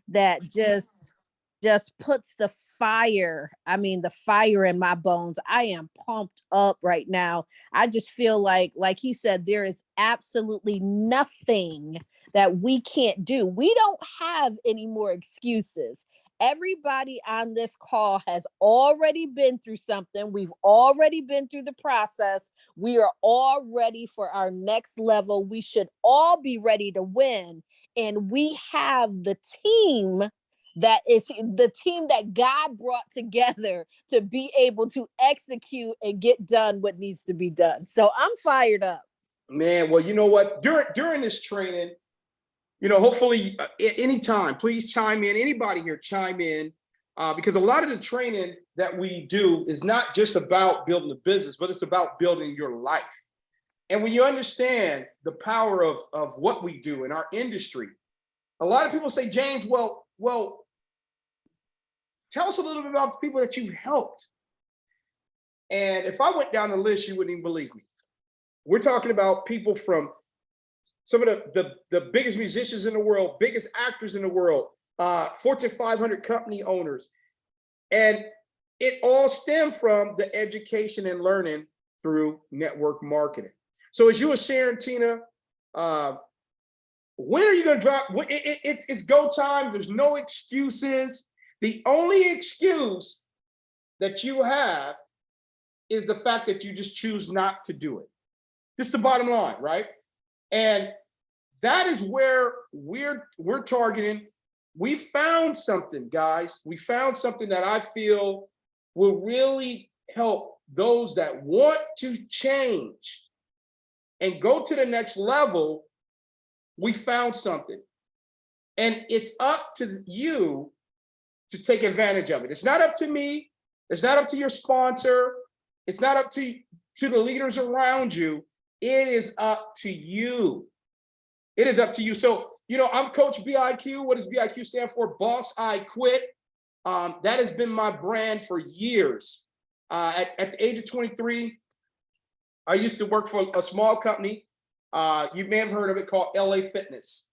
that just puts the fire, I mean, the fire in my bones. I am pumped up right now. I just feel like he said, there is absolutely nothing that we can't do. We don't have any more excuses. Everybody on this call has already been through something. We've already been through the process. We are all ready for our next level. We should all be ready to win. And we have the team that is the team that God brought together to be able to execute and get done what needs to be done. So I'm fired up. Man, well, you know what? During this training, hopefully anytime, please chime in. Anybody here, chime in. Because a lot of the training that we do is not just about building a business, but it's about building your life. And when you understand the power of what we do in our industry, a lot of people say, James, well, tell us a little bit about the people that you've helped. And if I went down the list, you wouldn't even believe me. We're talking about people from some of the biggest musicians in the world, biggest actors in the world, Fortune 500 company owners. And it all stemmed from the education and learning through network marketing. So as you were sharing, Tina, when are you going to drop? It's go time. There's no excuses. The only excuse that you have is the fact that you just choose not to do it. This is the bottom line, right? And that is where we're targeting. We found something, guys. We found something that I feel will really help those that want to change and go to the next level. We found something. And it's up to you to take advantage of it. It's not up to me. It's not up to your sponsor. It's not up to the leaders around you. It is up to you. It is up to you. So, I'm Coach BIQ. What does BIQ stand for? Boss, I Quit. That has been my brand for years. At the age of 23, I used to work for a small company. You may have heard of it, called LA Fitness.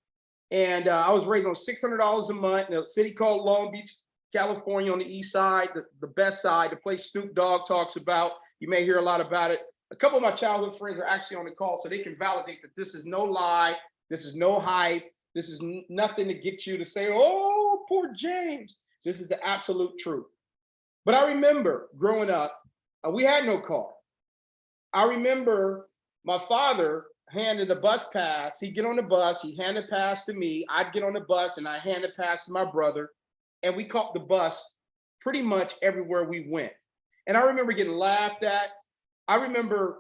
And I was raised on $600 a month in a city called Long Beach, California, on the east side, the best side, the place Snoop Dogg talks about. You may hear a lot about it. A couple of my childhood friends are actually on the call, so they can validate that this is no lie. This is no hype. This is nothing to get you to say, oh, poor James. This is the absolute truth. But I remember growing up, we had no car. I remember my father handed the bus pass. He'd get on the bus, he'd hand the pass to me. I'd get on the bus and I hand the pass to my brother. And we caught the bus pretty much everywhere we went. And I remember getting laughed at. I remember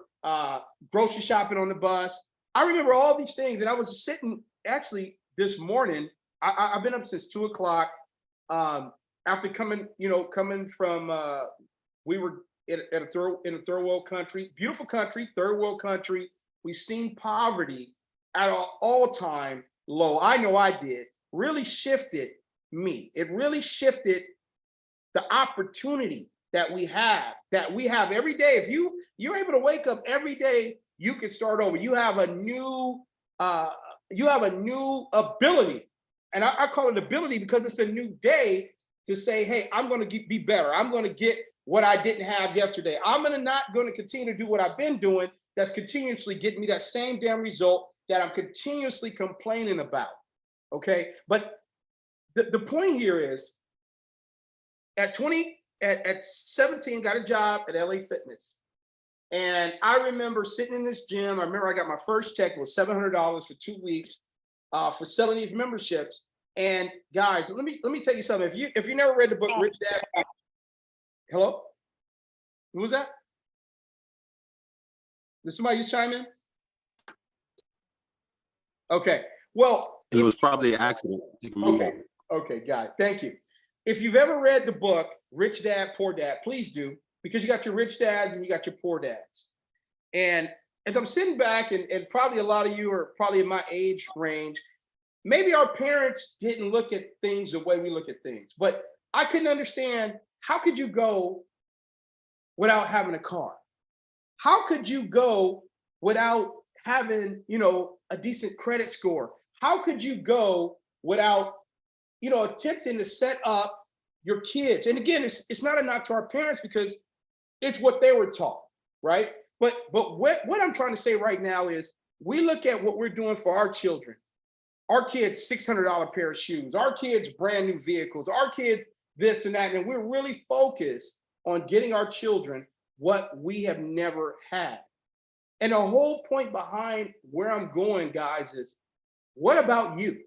grocery shopping on the bus. I remember all these things. And I was sitting, actually, this morning, I've been up since 2 o'clock after coming from, we were in a third world country, beautiful country, third world country. We've seen poverty at an all-time low. I know I did. Really shifted me. It really shifted the opportunity that we have every day. If you're able to wake up every day, you can start over. You have a new ability. And I call it ability because it's a new day to say, hey, I'm going to be better. I'm going to get what I didn't have yesterday. I'm not going to continue to do what I've been doing that's continuously getting me that same damn result that I'm continuously complaining about. Okay. But the point here is at 17, got a job at LA Fitness. And I remember sitting in this gym. I remember I got my first check. It was $700 for 2 weeks for selling these memberships. And guys, let me tell you something. If you never read the book Rich Dad, hello, who was that? Did somebody just chime in? Okay. Well, it was probably an accident. Okay, got it. Thank you. If you've ever read the book Rich Dad, Poor Dad, please do, because you got your rich dads and you got your poor dads. And as I'm sitting back, and probably a lot of you are probably in my age range, maybe our parents didn't look at things the way we look at things, but I couldn't understand, how could you go without having a car? How could you go without having, a decent credit score? How could you go without attempting to set up your kids. And again, it's not a knock to our parents because it's what they were taught, right? But what I'm trying to say right now is we look at what we're doing for our children. Our kids, $600 pair of shoes, our kids, brand new vehicles, our kids, this and that. And we're really focused on getting our children what we have never had. And the whole point behind where I'm going, guys, is what about you?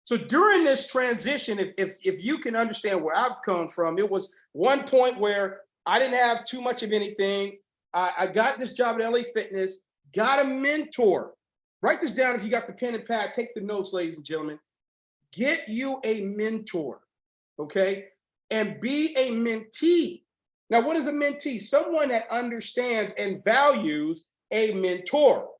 So during this transition, if you can understand where I've come from, it was one point where I didn't have too much of anything. I got this job at LA Fitness, got a mentor. Write this down if you got the pen and pad. Take the notes, ladies and gentlemen. Get you a mentor, okay? And be a mentee. Now, what is a mentee? Someone that understands and values a mentor,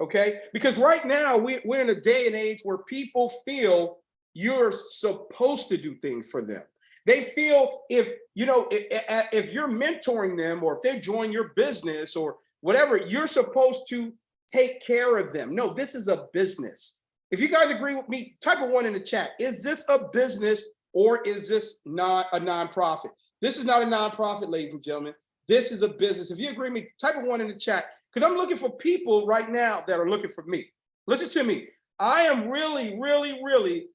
okay? Because right now, we're in a day and age where people feel you're supposed to do things for them. They feel if you're mentoring them or if they join your business or whatever, you're supposed to take care of them. No, this is a business. If you guys agree with me, type a 1 in the chat. Is this a business or is this not a nonprofit? This is not a nonprofit, ladies and gentlemen. This is a business. If you agree with me, type a 1 in the chat because I'm looking for people right now that are looking for me. Listen to me. I am really, really, really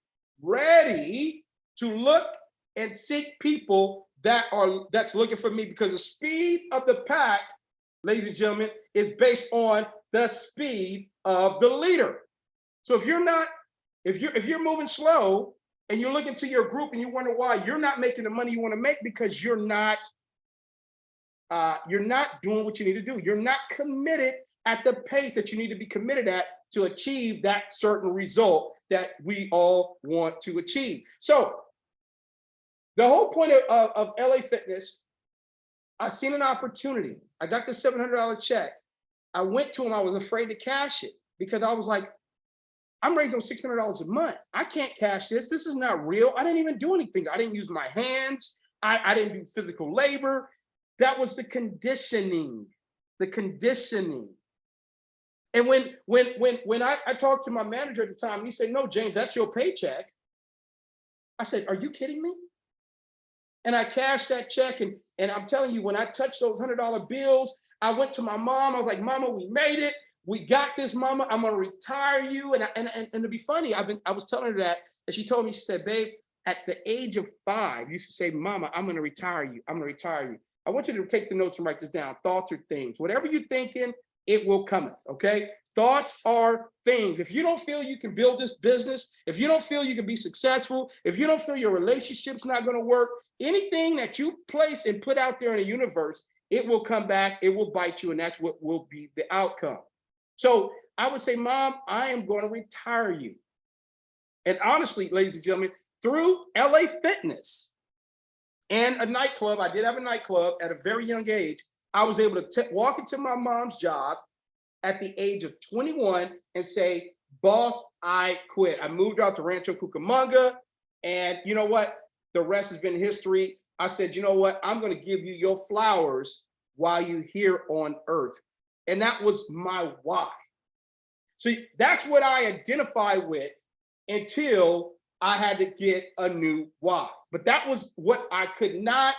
ready to look and seek people that's looking for me because the speed of the pack, ladies and gentlemen, is based on the speed of the leader. So if you're moving slow and you're looking to your group and you wonder why you're not making the money you want to make because you're not doing what you need to do. You're not committed at the pace that you need to be committed at to achieve that certain result that we all want to achieve. So the whole point of LA Fitness, I seen an opportunity. I got this $700 check. I went to him. I was afraid to cash it because I was like, I'm raising $600 a month. I can't cash this. This is not real. I didn't even do anything. I didn't use my hands. I didn't do physical labor. That was the conditioning. The conditioning. And when I talked to my manager at the time, he said, "No, James, that's your paycheck." I said, "Are you kidding me?" And I cashed that check. And I'm telling you, when I touched those $100 bills, I went to my mom. I was like, "Mama, we made it. We got this, Mama. I'm gonna retire you." And to be funny, I was telling her that, and she told me, she said, "Babe, at the age of 5, you should say, 'Mama, I'm gonna retire you. I'm gonna retire you.'" I want you to take the notes and write this down. Thoughts are things. Whatever you're thinking, it will cometh. Okay? Thoughts are things. If you don't feel you can build this business, if you don't feel you can be successful, if you don't feel your relationship's not gonna work, anything that you place and put out there in the universe, it will come back, it will bite you, and that's what will be the outcome. So I would say, "Mom, I am going to retire you." And honestly, ladies and gentlemen, through LA Fitness and a nightclub, I did have a nightclub at a very young age, I was able to walk into my mom's job at the age of 21 and say, "Boss, I quit." I moved out to Rancho Cucamonga, and you know what? The rest has been history. I said, "You know what? I'm going to give you your flowers while you're here on earth." And that was my why. So that's what I identify with until I had to get a new why. But that was what I could not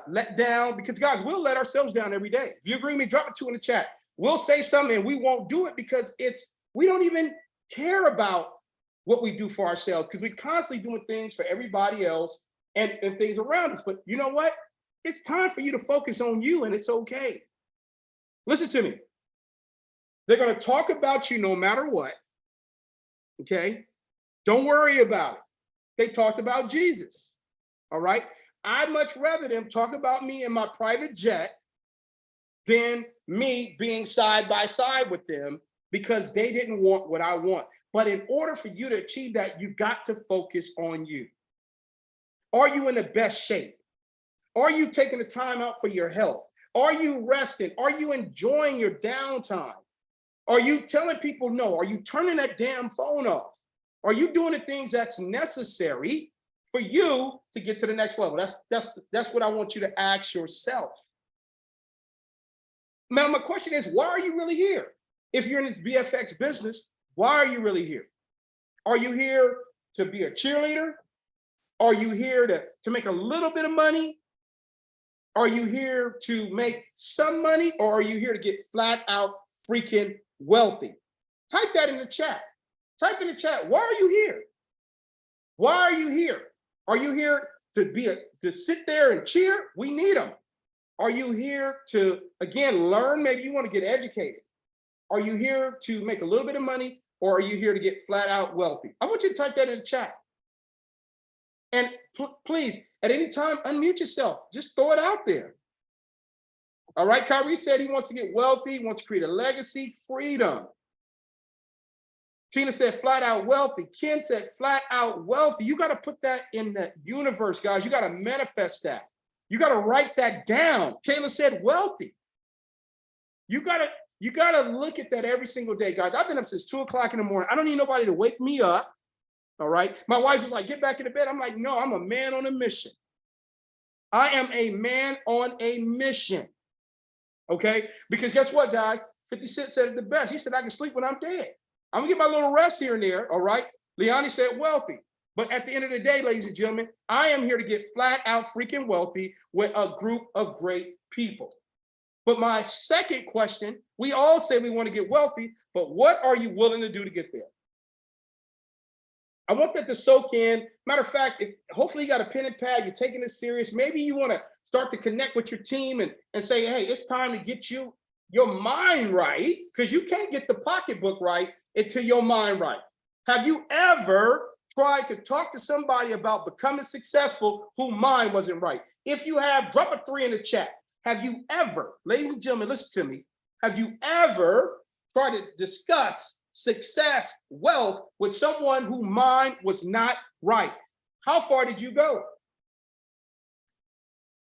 let down, because guys, we'll let ourselves down every day. If you agree with me, drop a 2 in the chat. We'll say something and we won't do it because we don't even care about what we do for ourselves because we're constantly doing things for everybody else and things around us. But you know what? It's time for you to focus on you, and it's okay. Listen to me. They're going to talk about you no matter what. Okay? Don't worry about it. They talked about Jesus. All right? I'd much rather them talk about me in my private jet than me being side by side with them because they didn't want what I want. But in order for you to achieve that, you got to focus on you. Are you in the best shape? Are you taking the time out for your health? Are you resting? Are you enjoying your downtime? Are you telling people no? Are you turning that damn phone off? Are you doing the things that's necessary for you to get to the next level? That's what I want you to ask yourself. Now, my question is, why are you really here? If you're in this BFX business, why are you really here? Are you here to be a cheerleader? Are you here to make a little bit of money? Are you here to make some money, or are you here to get flat out freaking wealthy? Type that in the chat. Type in the chat. Why are you here? Why are you here? Are you here to sit there and cheer? We need them. Are you here to, again, learn? Maybe you want to get educated. Are you here to make a little bit of money, or are you here to get flat out wealthy? I want you to type that in the chat. And please, at any time, unmute yourself. Just throw it out there. All right, Kyrie said he wants to get wealthy, he wants to create a legacy, freedom. Tina said flat out wealthy. Ken said flat out wealthy. You got to put that in the universe, guys. You got to manifest that. You got to write that down. Kayla said wealthy. You got to look at that every single day, guys. I've been up since 2 o'clock in the morning. I don't need nobody to wake me up. All right. My wife was like, get back into bed. I'm like, no, I'm a man on a mission. I am a man on a mission. Okay. Because guess what, guys? 50 Cent said it the best. He said, I can sleep when I'm dead. I'm gonna get my little rest here and there. All right. Leonie said wealthy. But at the end of the day, ladies and gentlemen, I am here to get flat out freaking wealthy with a group of great people. But my second question, we all say we want to get wealthy, but what are you willing to do to get there? I want that to soak in. Matter of fact, hopefully you got a pen and pad, you're taking this serious. Maybe you want to start to connect with your team and say, hey, it's time to get your mind right, because you can't get the pocketbook right until your mind right. Have you ever tried to talk to somebody about becoming successful whose mind wasn't right? If you have, drop a 3 in the chat. Have you ever, ladies and gentlemen, listen to me. Have you ever tried to discuss success, wealth with someone whose mind was not right? How far did you go?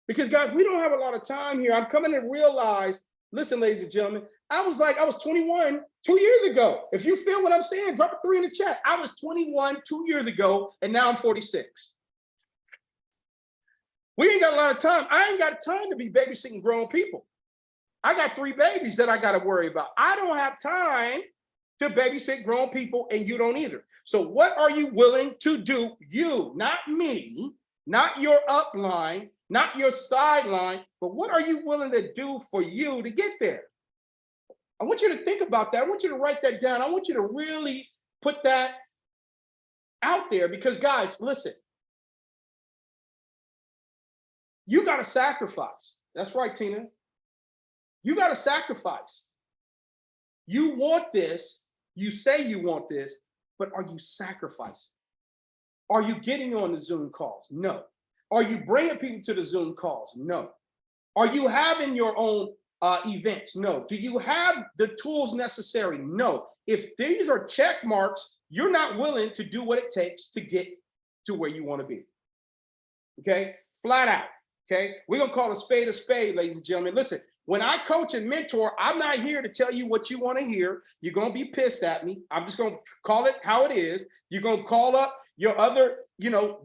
Because guys, we don't have a lot of time here. I'm coming to realize, listen, ladies and gentlemen, I was 21 2 years ago. If you feel what I'm saying, drop a 3 in the chat. I was 21 2 years ago, and now I'm 46. We ain't got a lot of time. I ain't got time to be babysitting grown people. I got 3 babies that I got to worry about. I don't have time to babysit grown people, and you don't either. So what are you willing to do? You, not me, not your upline, not your sideline, but what are you willing to do for you to get there? I want you to think about that. I want you to write that down. I want you to really put that out there, because guys, listen, you got to sacrifice. That's right, Tina. You got to sacrifice. You want this. You say you want this, but are you sacrificing? Are you getting on the Zoom calls? No. Are you bringing people to the Zoom calls? No. Are you having your own events? No. Do you have the tools necessary? No. If these are check marks, you're not willing to do what it takes to get to where you want to be. Okay? Flat out. Okay? We're going to call a spade, ladies and gentlemen. Listen, when I coach and mentor, I'm not here to tell you what you want to hear. You're going to be pissed at me. I'm just going to call it how it is. You're going to call up your other,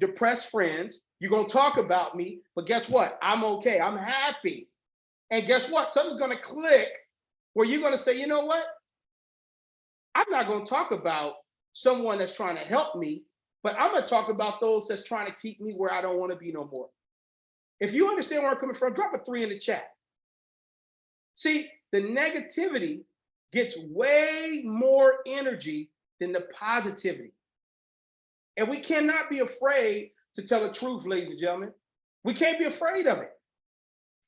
depressed friends. You're going to talk about me. But guess what? I'm okay. I'm happy. And guess what? Something's going to click where you're going to say, you know what? I'm not going to talk about someone that's trying to help me, but I'm going to talk about those that's trying to keep me where I don't want to be no more. If you understand where I'm coming from, drop a 3 in the chat. See, the negativity gets way more energy than the positivity. And we cannot be afraid to tell the truth, ladies and gentlemen. We can't be afraid of it.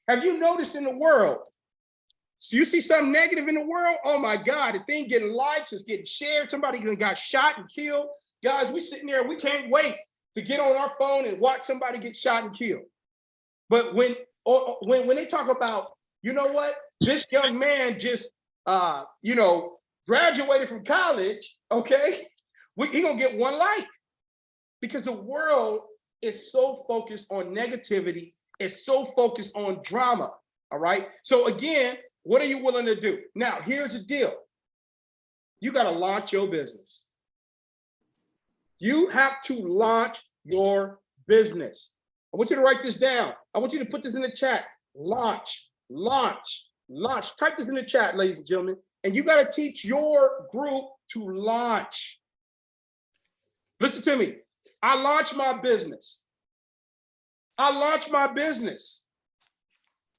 Have you noticed in the world, so you see something negative in the world? Oh my God, the thing getting likes, it's getting shared. Somebody got shot and killed. Guys, we sitting there, we can't wait to get on our phone and watch somebody get shot and killed. But when they talk about, you know what, this young man just, graduated from college, okay, he gonna get 1 like. Because the world is so focused on negativity, it's so focused on drama, all right? So again, what are you willing to do? Now, here's the deal. You got to launch your business. You have to launch your business. I want you to write this down. I want you to put this in the chat. Launch, launch, launch. Type this in the chat, ladies and gentlemen. And you got to teach your group to launch. Listen to me. I launched my business. I launched my business.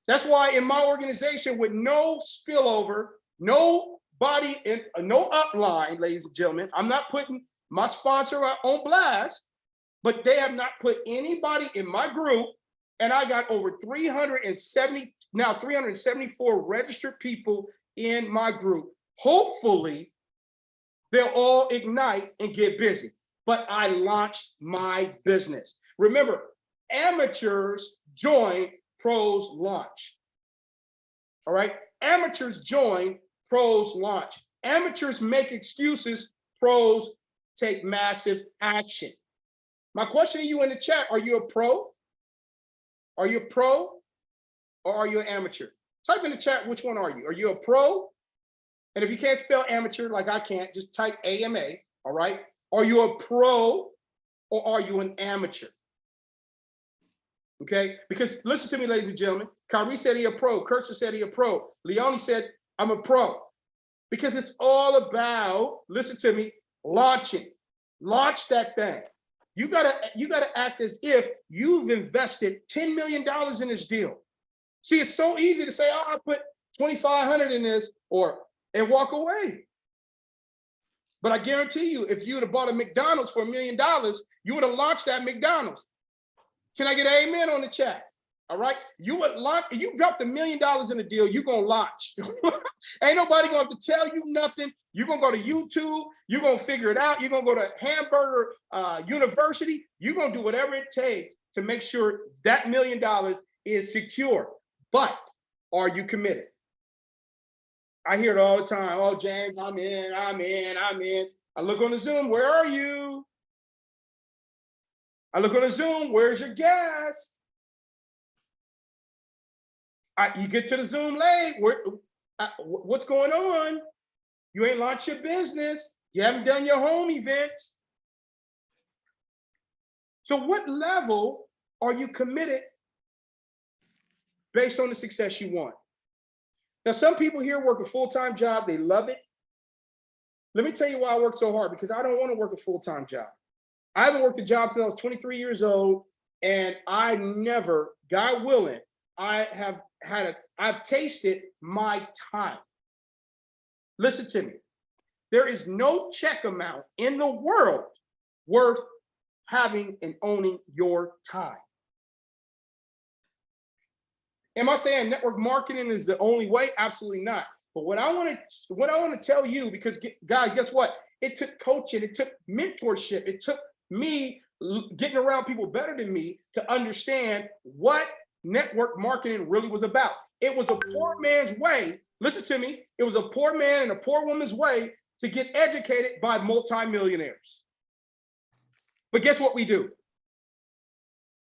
That's why in my organization, with no spillover, nobody in no upline, ladies and gentlemen, I'm not putting my sponsor on blast, but they have not put anybody in my group. And I got over 374 registered people in my group. Hopefully, they'll all ignite and get busy. But I launched my business. Remember, amateurs join, pros launch. All right? Amateurs join, pros launch. Amateurs make excuses, pros take massive action. My question to you in the chat, are you a pro? Are you a pro or are you an amateur? Type in the chat, which one are you? Are you a pro? And if you can't spell amateur like I can't, just type AMA, all right? Are you a pro or are you an amateur? Okay, because listen to me, ladies and gentlemen. Kyrie said he a pro. Kirsten said he a pro. Leone said, I'm a pro. Because it's all about, listen to me, launching. Launch that thing. You gotta act as if you've invested $10 million in this deal. See, it's so easy to say, oh, I put 2,500 in this and walk away. But I guarantee you, if you would have bought a McDonald's for $1 million, you would have launched that McDonald's. Can I get an amen on the chat? All right. You would launch, you dropped $1 million in a deal, you're gonna launch. Ain't nobody gonna have to tell you nothing. You're gonna go to YouTube, you're gonna figure it out, you're gonna go to Hamburger University, you're gonna do whatever it takes to make sure that $1 million is secure. But are you committed? I hear it all the time. Oh, James, I'm in. I look on the Zoom, where are you? I look on the Zoom, where's your guest? You get to the Zoom late, what's going on? You ain't launched your business. You haven't done your home events. So what level are you committed based on the success you want? Now, some people here work a full-time job. They love it. Let me tell you why I work so hard, because I don't want to work a full-time job. I haven't worked a job since I was 23 years old, and I never, God willing, I've tasted my time. Listen to me. There is no check amount in the world worth having and owning your time. Am I saying network marketing is the only way? Absolutely not. But what I want to tell you, because guys, guess what? It took coaching, it took mentorship, it took me getting around people better than me to understand what network marketing really was about. It was a poor man's way. Listen to me. It was a poor man and a poor woman's way to get educated by multimillionaires. But guess what we do?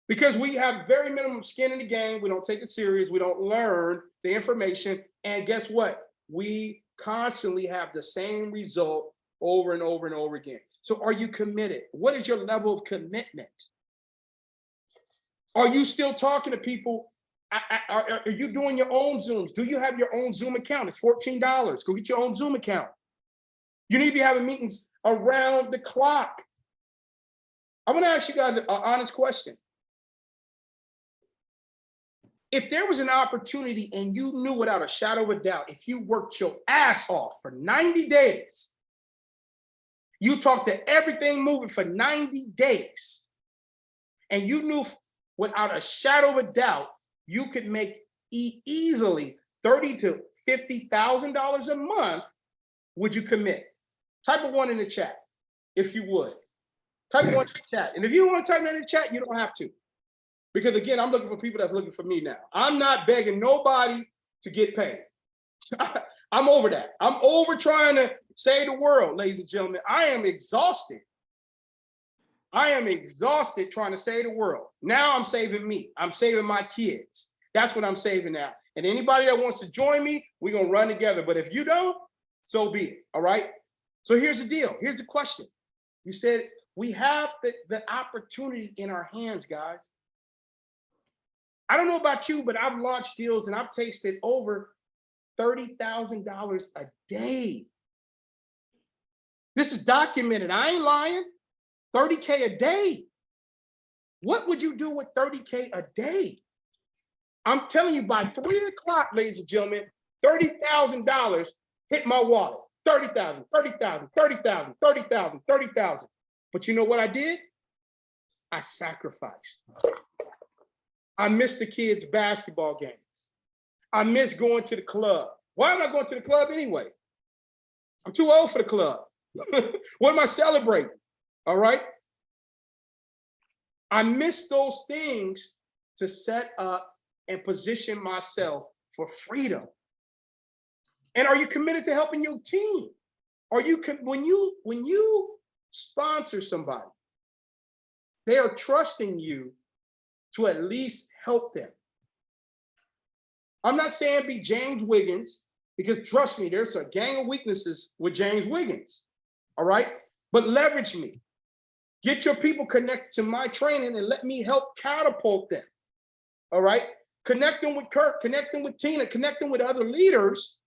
Because we have very minimum skin in the game, we don't take it serious, we don't learn the information, and guess what? We constantly have the same result over and over and over again. So are you committed? What is your level of commitment? Are you still talking to people? Are you doing your own Zooms? Do you have your own Zoom account? It's $14. Go get your own Zoom account. You need to be having meetings around the clock. I'm going to ask you guys an honest question. If there was an opportunity and you knew without a shadow of a doubt, if you worked your ass off for 90 days, you talked to everything moving for 90 days, and you knew without a shadow of a doubt, you could make easily $30,000 to $50,000 a month, would you commit? Type a 1 in the chat, if you would. Type 1 in the chat. And if you want to type that in the chat, you don't have to. Because again, I'm looking for people that's looking for me now. I'm not begging nobody to get paid. I'm over that. I'm over trying to save the world, ladies and gentlemen. I am exhausted. I am exhausted trying to save the world. Now I'm saving me. I'm saving my kids. That's what I'm saving now. And anybody that wants to join me, we're going to run together. But if you don't, so be it. All right. So here's the deal. Here's the question. You said we have the opportunity in our hands, guys. I don't know about you, but I've launched deals and I've tasted over $30,000 a day. This is documented. I ain't lying. 30K a day. What would you do with 30K a day? I'm telling you, by 3 o'clock, ladies and gentlemen, $30,000 hit my wallet. 30,000, 30,000, 30,000, 30,000, 30,000. But you know what I did? I sacrificed. I missed the kids' basketball games. I missed going to the club. Why am I going to the club anyway? I'm too old for the club. What am I celebrating? All right. I missed those things to set up and position myself for freedom. And are you committed to helping your team? Are you when you sponsor somebody, they are trusting you to at least help them. I'm not saying be James Wiggins, because trust me, there's a gang of weaknesses with James Wiggins. All right. But leverage me. Get your people connected to my training and let me help catapult them. All right. Connect them with Kirk, connect them with Tina, connect them with other leaders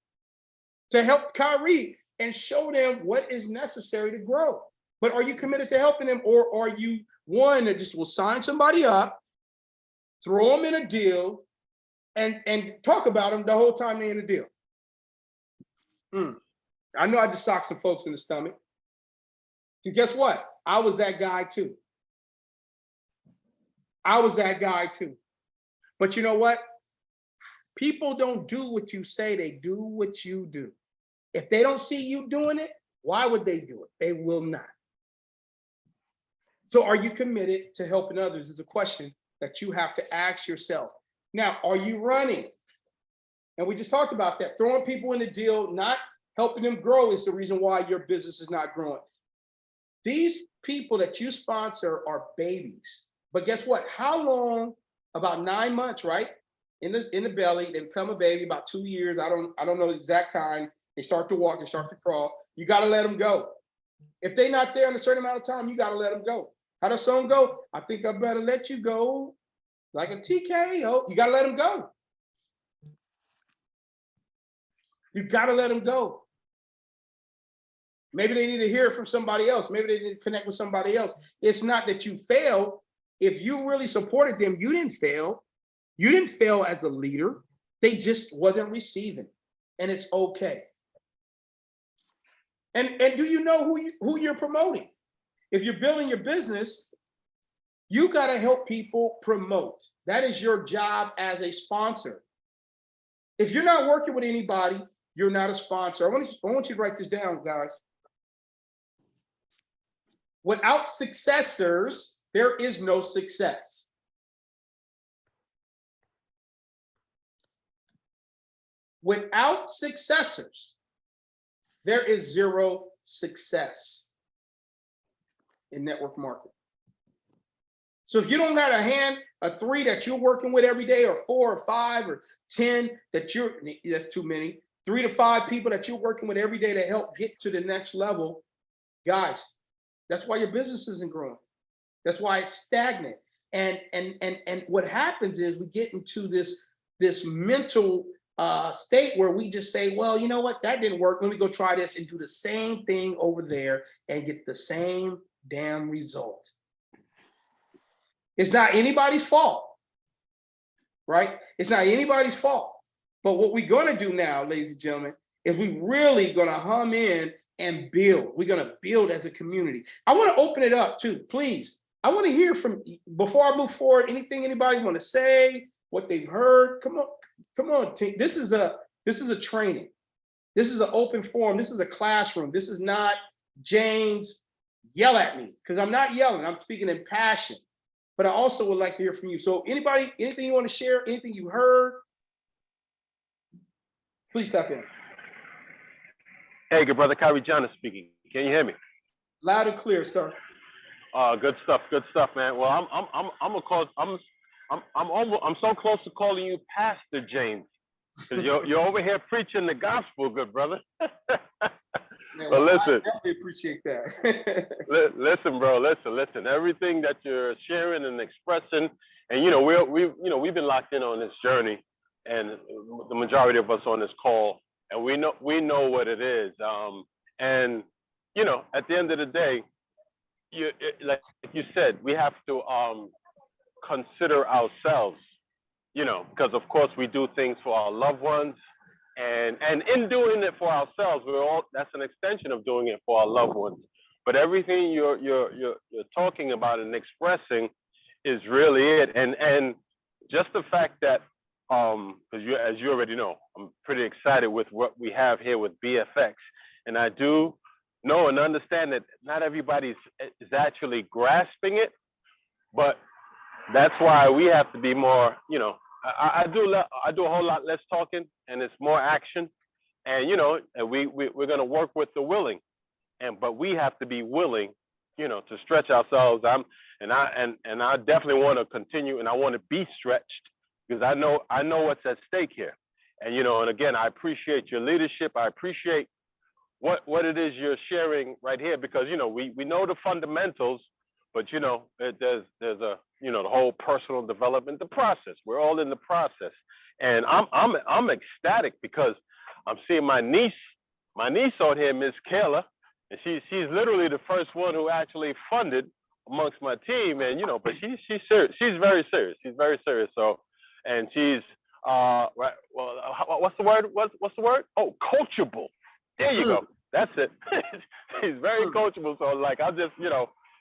to help Kyrie and show them what is necessary to grow. But are you committed to helping them, or are you one that just will sign somebody up, throw them in a deal, and talk about them the whole time they're in a deal? I know I just socked some folks in the stomach. Because guess what? I was that guy too. I was that guy too. But you know what? People don't do what you say, they do what you do. If they don't see you doing it, why would they do it? They will not. So are you committed to helping others is a question that you have to ask yourself. Now, are you running? And we just talked about that. Throwing people in the deal, not helping them grow is the reason why your business is not growing. These people that you sponsor are babies. But guess what? How long? About 9 months, right? In the belly, they become a baby, about 2 years. I don't know the exact time. They start to walk, they start to crawl. You got to let them go. If they're not there in a certain amount of time, you got to let them go. How does song go? I think I better let you go like a TKO. You got to let them go. You got to let them go. Maybe they need to hear it from somebody else. Maybe they need to connect with somebody else. It's not that you failed. If you really supported them, you didn't fail. You didn't fail as a leader. They just wasn't receiving. And it's okay. And do you know who you're promoting? If you're building your business, you got to help people promote. That is your job as a sponsor. If you're not working with anybody, you're not a sponsor. I want you to write this down, guys. Without successors, there is no success. Without successors, there is zero success in network marketing. So if you don't got a 3 that you're working with every day, or 4 or 5 or 10 that's too many, 3 to 5 people that you're working with every day to help get to the next level, guys, that's why your business isn't growing. That's why it's stagnant. And what happens is we get into this mental state where we just say, well, you know what, that didn't work. Let me go try this and do the same thing over there and get the same damn result. It's not anybody's fault, right? It's not anybody's fault. But what we're going to do now, ladies and gentlemen, is we really going to hum in and build. We're going to build as a community. I want to open it up too, please. I want to hear from, before I move forward, anything anybody want to say, what they've heard. Come on, team. This is a training. This is an open forum. This is a classroom. This is not James, yell at me, because I'm not yelling. I'm speaking in passion. But I also would like to hear from you. So anybody, anything you want to share, anything you heard, please tap in. Hey, good brother, Kyrie John is speaking. Can you hear me? Loud and clear, sir. Good stuff, man. Well, I'm so close to calling you Pastor James, because you're over here preaching the gospel, good brother. Man, well, listen, I definitely appreciate that. listen, bro, listen. Everything that you're sharing and expressing, and we've been locked in on this journey, and the majority of us on this call, and we know what it is. And at the end of the day, like you said, we have to consider ourselves, because of course we do things for our loved ones, and in doing it for ourselves, that's an extension of doing it for our loved ones. But everything you're talking about and expressing is really it, and just the fact that because as you already know, I'm pretty excited with what we have here with BFX, and I do know and understand that not everybody is actually grasping it, but that's why we have to be more, I do a whole lot less talking, and it's more action, and and we're going to work with the willing, but we have to be willing, to stretch ourselves. I definitely want to continue, and I want to be stretched, because I know what's at stake here, and again, I appreciate your leadership. I appreciate what it is you're sharing right here, because we know the fundamentals, but there's a the whole personal development, the process. We're all in the process, and I'm ecstatic because I'm seeing my niece out here, Miss Kayla, and she's literally the first one who actually funded amongst my team, and but she's serious. She's very serious. She's very serious. So, and she's right. Well, what's the word? What's the word? Oh, coachable. There you go. That's it. He's very coachable. So like I just,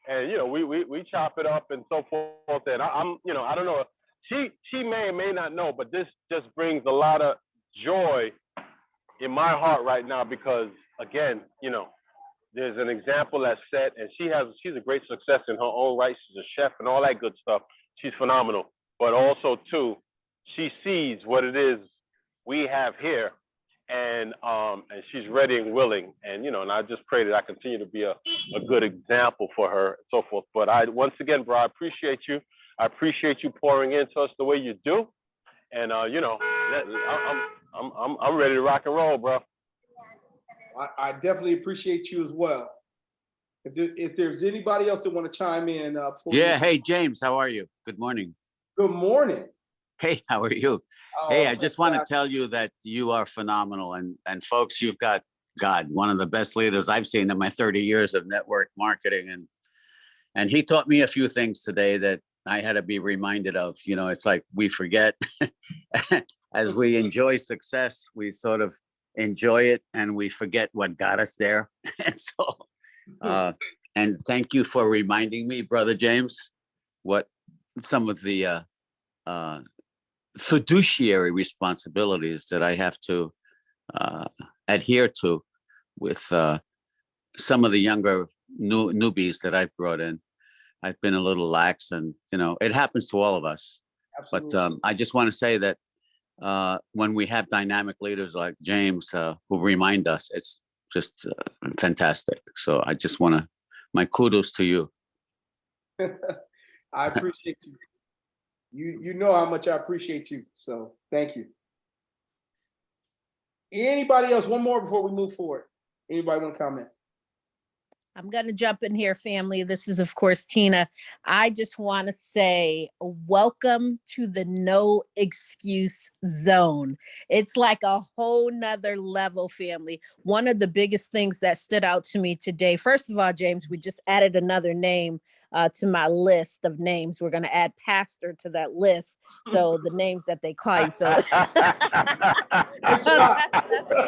and we chop it up and so forth. And I'm, I don't know. She may or may not know, but this just brings a lot of joy in my heart right now, because again, there's an example that's set, and she's a great success in her own right. She's a chef and all that good stuff. She's phenomenal. But also too, she sees what it is we have here, and she's ready and willing, and and I just pray that I continue to be a good example for her and so forth. But once again, bro, I appreciate you. I appreciate you pouring into us the way you do, and I'm ready to rock and roll, bro. I definitely appreciate you as well. If there's anybody else that want to chime in, Hey James, how are you? Good morning. Good morning. Hey, how are you? Hey, I just want to tell you that you are phenomenal, and folks, you've got one of the best leaders I've seen in my 30 years of network marketing, and he taught me a few things today that I had to be reminded of. It's like we forget as we enjoy success, we sort of enjoy it and we forget what got us there. And so, and thank you for reminding me, Brother James, what some of the fiduciary responsibilities that I have to adhere to with some of the younger newbies that I've brought in. I've been a little lax, and it happens to all of us. Absolutely. But I just want to say that when we have dynamic leaders like James who remind us, it's just fantastic. So I just want to, my kudos to you. I appreciate you. You know how much I appreciate you. So thank you. Anybody else? One more before we move forward. Anybody want to comment? I'm going to jump in here, family. This is, of course, Tina. I just want to say welcome to the no excuse zone. It's like a whole nother level, family. One of the biggest things that stood out to me today, first of all, James, we just added another name to my list of names. We're going to add pastor to that list. So the names that they call you. So that's one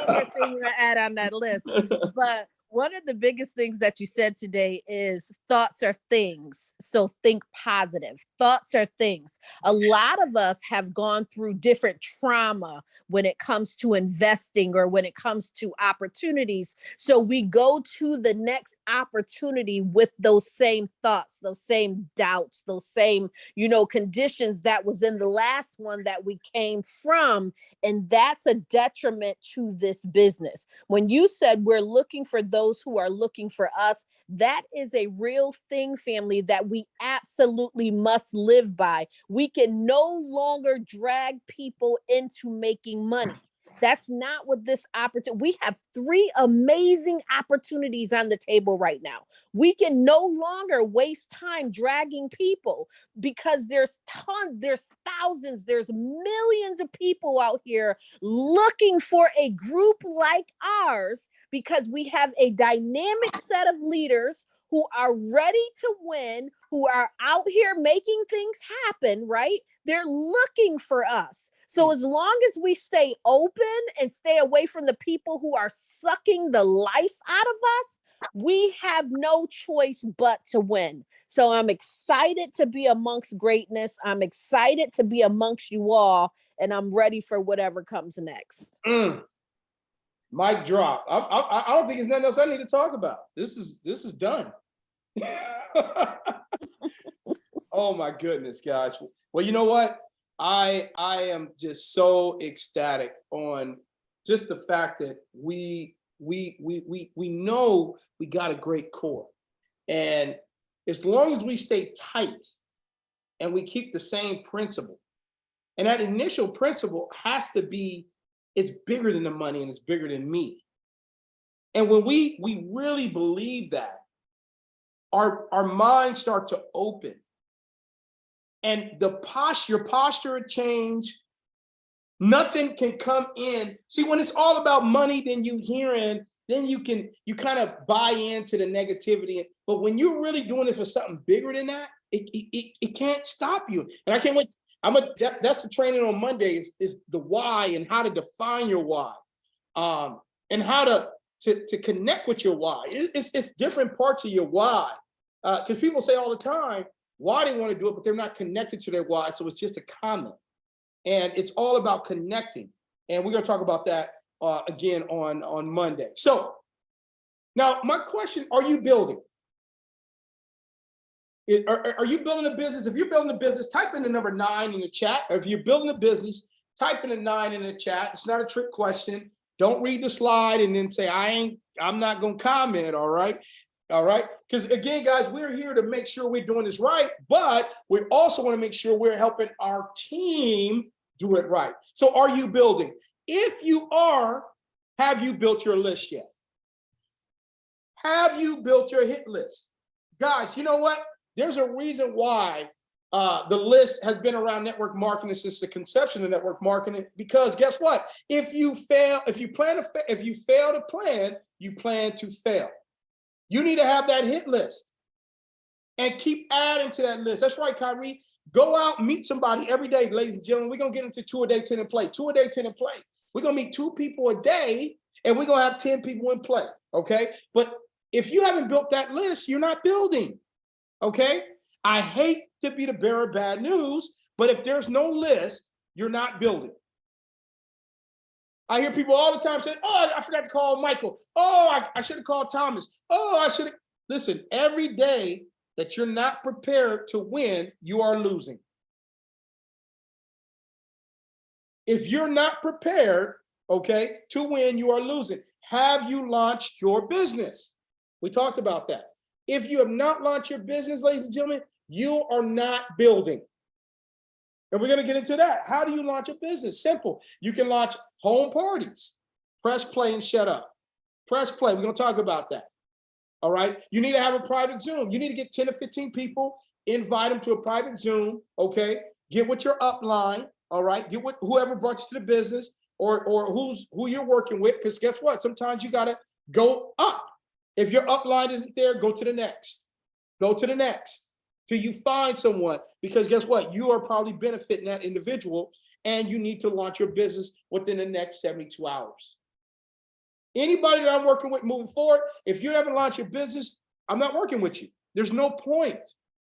more thing to add on that list. But one of the biggest things that you said today is thoughts are things. So think positive. Thoughts are things. A lot of us have gone through different trauma when it comes to investing or when it comes to opportunities. So we go to the next opportunity with those same thoughts, those same doubts, those same, conditions that was in the last one that we came from. And that's a detriment to this business. When you said we're looking for those who are looking for us, that is a real thing, family, that we absolutely must live by. We can no longer drag people into making money. That's not what this opportunity. We have 3 amazing opportunities on the table right now. We can no longer waste time dragging people because there's tons, there's thousands, there's millions of people out here looking for a group like ours because we have a dynamic set of leaders who are ready to win, who are out here making things happen, right? They're looking for us. So as long as we stay open and stay away from the people who are sucking the life out of us, we have no choice but to win. So I'm excited to be amongst greatness. I'm excited to be amongst you all, and I'm ready for whatever comes next. Mic drop. I don't think there's nothing else I need to talk about. This is done. Oh my goodness, guys. Well, you know what? I am just so ecstatic on just the fact that we know we got a great core. And as long as we stay tight and we keep the same principle, and that initial principle has to be, it's bigger than the money and it's bigger than me. And when we really believe that, our minds start to open. And your posture will change. Nothing can come in. See, when it's all about money, then you kind of buy into the negativity. But when you're really doing it for something bigger than that, it can't stop you. And I can't wait. That's the training on Monday is the why and how to define your why, and how to connect with your why. It's different parts of your why, because people say all the time why they want to do it, but they're not connected to their why. So it's just a comment. And it's all about connecting. And we're going to talk about that again on Monday. So now my question, are you building? Are you building a business? If you're building a business, type in the number 9 in the chat. Or if you're building a business, type in the 9 in the chat. It's not a trick question. Don't read the slide and then say, I'm not going to comment, all right? All right, because again, guys, we're here to make sure we're doing this right, but we also want to make sure we're helping our team do it right. So are you building? If you are, have you built your list yet? Have you built your hit list? Guys, you know what? There's a reason why the list has been around network marketing since the conception of network marketing, because guess what? If you fail to plan, you plan to fail. You need to have that hit list and keep adding to that list. That's right, Kyrie. Go out, meet somebody every day, ladies and gentlemen. We're going to get into 2 a day, 10 in play. 2 a day, 10 in play. We're going to meet 2 people a day, and we're going to have 10 people in play, okay? But if you haven't built that list, you're not building, okay? I hate to be the bearer of bad news, but if there's no list, you're not building. I hear people all the time say, oh, I forgot to call Michael. Oh, I should have called Thomas. Oh, I should have. Listen, every day that you're not prepared to win, you are losing. If you're not prepared, okay, to win, you are losing. Have you launched your business? We talked about that. If you have not launched your business, ladies and gentlemen, you are not building. And we're going to get into that. How do you launch a business? Simple. You can launch home parties. Press play and shut up. Press play. We're going to talk about that. All right. You need to have a private Zoom. You need to get 10 or 15 people, invite them to a private Zoom. Okay. Get with your upline. All right. Get with whoever brought you to the business or who you're working with. Because guess what? Sometimes you got to go up. If your upline isn't there, go to the next. Go to the next. Till you find someone, because guess what? You are probably benefiting that individual, and you need to launch your business within the next 72 hours. Anybody that I'm working with moving forward, if you haven't launched your business, I'm not working with you. There's no point,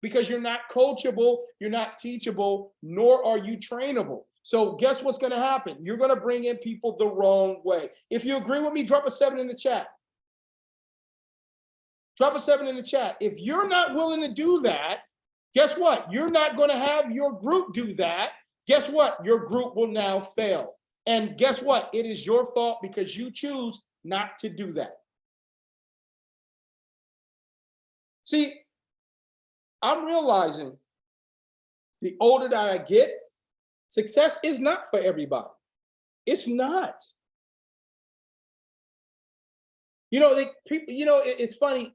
because you're not coachable, you're not teachable, nor are you trainable. So guess what's going to happen? You're going to bring in people the wrong way. If you agree with me, drop a 7 in the chat. Drop a 7 in the chat. If you're not willing to do that, guess what? You're not going to have your group do that. Guess what? Your group will now fail. And guess what? It is your fault because you choose not to do that. See, I'm realizing the older that I get, success is not for everybody. It's not. You know, it's funny.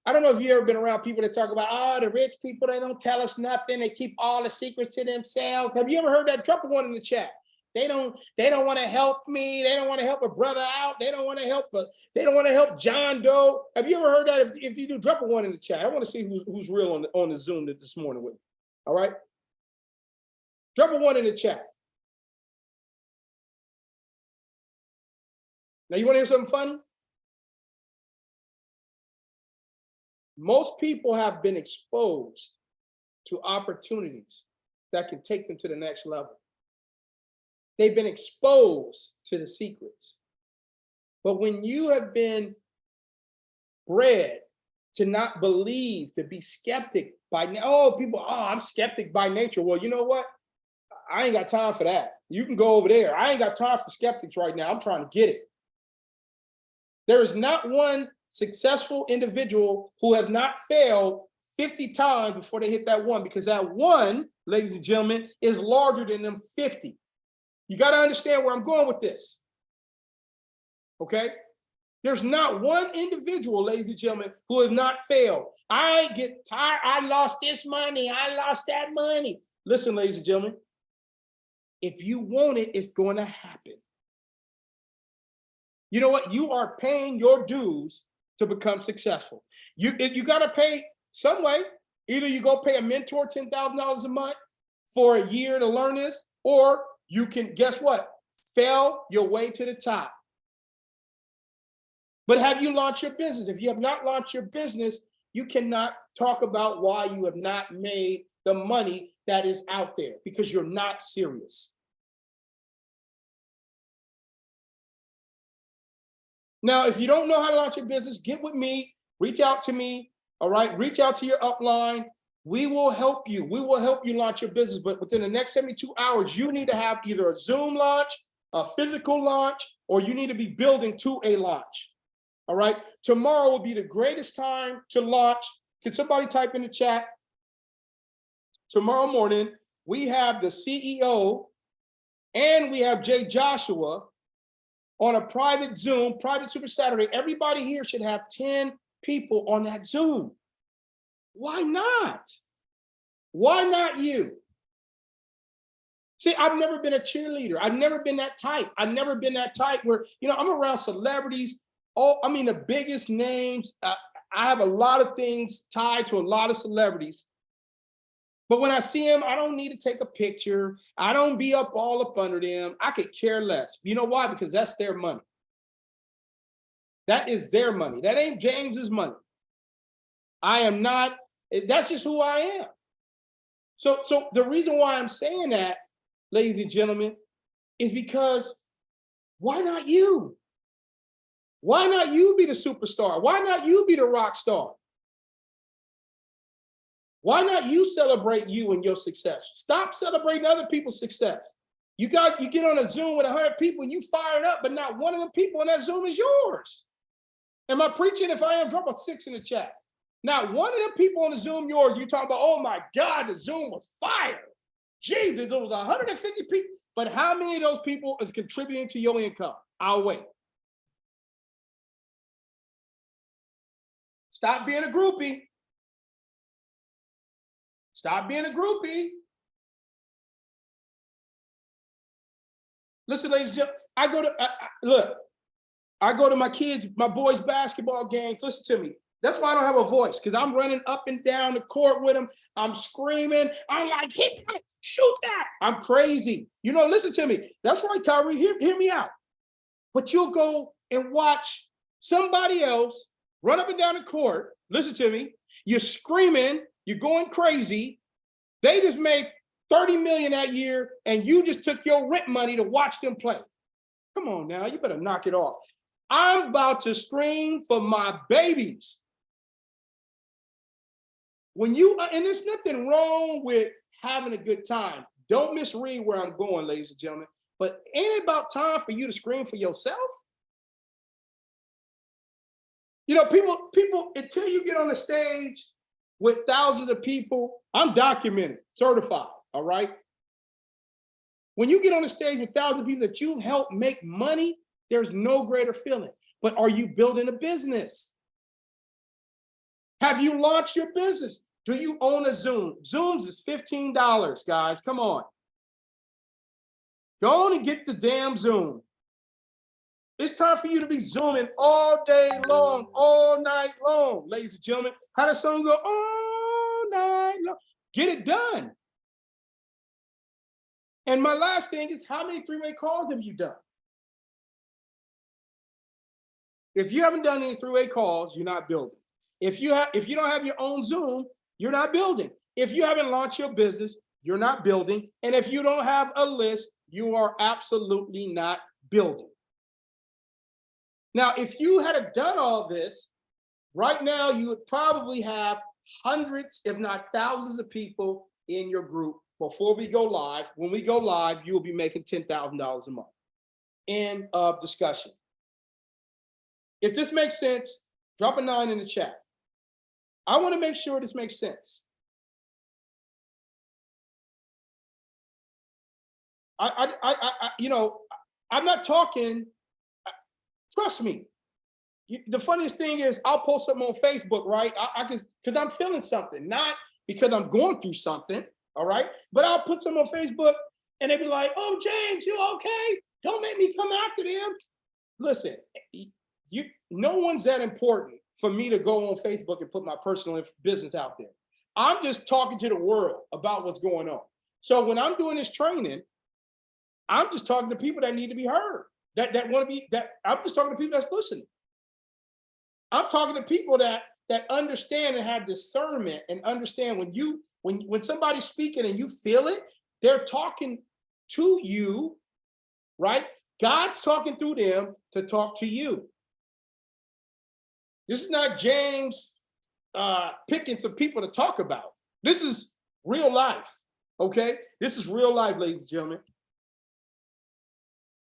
I don't know if you've ever been around people that talk about, oh, the rich people, they don't tell us nothing. They keep all the secrets to themselves. Have you ever heard that? Drop one in the chat. They don't want to help me. They don't want to help a brother out. They don't want to help John Doe. Have you ever heard that? If you do, drop a 1 in the chat. I want to see who's real on the Zoom this morning with me. All right. Drop a 1 in the chat. Now you want to hear something funny? Most people have been exposed to opportunities that can take them to the next level. They've been exposed to the secrets. But when you have been bred to not believe, to be skeptic I'm skeptic by nature. Well, you know what? I ain't got time for that. You can go over there. I ain't got time for skeptics right now. I'm trying to get it. There is not one successful individual who has not failed 50 times before they hit that 1, because that 1, ladies and gentlemen, is larger than them 50. You got to understand where I'm going with this. Okay? There's not one individual, ladies and gentlemen, who has not failed. I get tired. I lost this money. I lost that money. Listen, ladies and gentlemen, if you want it, it's going to happen. You know what? You are paying your dues to become successful. You got to pay some way. Either you go pay a mentor $10,000 a month for a year to learn this, or you can, guess what? Fail your way to the top. But have you launched your business? If you have not launched your business, you cannot talk about why you have not made the money that is out there, because you're not serious. Now, if you don't know how to launch your business, get with me, reach out to me, all right? Reach out to your upline. We will help you. We will help you launch your business, but within the next 72 hours, you need to have either a Zoom launch, a physical launch, or you need to be building to a launch, all right? Tomorrow will be the greatest time to launch. Can somebody type in the chat? Tomorrow morning, we have the CEO and we have Jay Joshua on a private Zoom, private Super Saturday. Everybody here should have 10 people on that Zoom. Why not? Why not you? See, I've never been a cheerleader. I've never been that type. I've never been that type where, I'm around celebrities. The biggest names. I have a lot of things tied to a lot of celebrities. But when I see them, I don't need to take a picture. I don't be all up under them. I could care less. You know why? Because that's their money. That is their money. That ain't James's money. I am not. That's just who I am. So the reason why I'm saying that, ladies and gentlemen, is because why not you? Why not you be the superstar? Why not you be the rock star? Why not you celebrate you and your success? Stop celebrating other people's success. You get on a Zoom with 100 people and you fired up, but not one of the people in that Zoom is yours. Am I preaching? If I am, drop a 6 in the chat. Not one of the people on the Zoom yours, you talking about, oh my God, the Zoom was fire. Jesus, there was 150 people. But how many of those people is contributing to your income? I'll wait. Stop being a groupie. Stop being a groupie. Listen, ladies and gentlemen, I go to my kids, my boys' basketball games. Listen to me. That's why I don't have a voice, because I'm running up and down the court with them. I'm screaming. I'm like, hit that, shoot that. I'm crazy. Listen to me. That's right, Kyrie, hear me out. But you'll go and watch somebody else run up and down the court. Listen to me. You're screaming. You're going crazy. They just made $30 million that year, and you just took your rent money to watch them play. Come on now, you better knock it off. I'm about to scream for my babies. And there's nothing wrong with having a good time. Don't misread where I'm going, ladies and gentlemen. But ain't it about time for you to scream for yourself? People, until you get on the stage with thousands of people, I'm documented, certified, all right? When you get on the stage with thousands of people that you help make money, there's no greater feeling. But are you building a business? Have you launched your business? Do you own a Zoom? Zooms is $15, guys, come on. Go on and get the damn Zoom. It's time for you to be Zooming all day long, all night long, ladies and gentlemen. How does song go? All night long. Get it done. And my last thing is, how many three-way calls have you done? If you haven't done any three-way calls, you're not building. If you don't have your own Zoom, you're not building. If you haven't launched your business, you're not building. And if you don't have a list, you are absolutely not building. Now, if you had done all this, right now you would probably have hundreds, if not thousands of people in your group before we go live. When we go live, you'll be making $10,000 a month. End of discussion. If this makes sense, drop a 9 in the chat. I want to make sure this makes sense. You know, I'm not talking. Trust me. The funniest thing is, I'll post something on Facebook, right? Because I'm feeling something, not because I'm going through something, all right? But I'll put something on Facebook, and they be like, "Oh, James, you okay? Don't make me come after them." Listen, no one's that important for me to go on Facebook and put my personal business out there. I'm just talking to the world about what's going on. So when I'm doing this training, I'm just talking to people that need to be heard. That want to be, that I'm just talking to people that's listening. I'm talking to people that understand and have discernment and understand when somebody's speaking and you feel it, they're talking to you, right? God's talking through them to talk to you. This is not James picking some people to talk about. This is real life, okay? This is real life, ladies and gentlemen.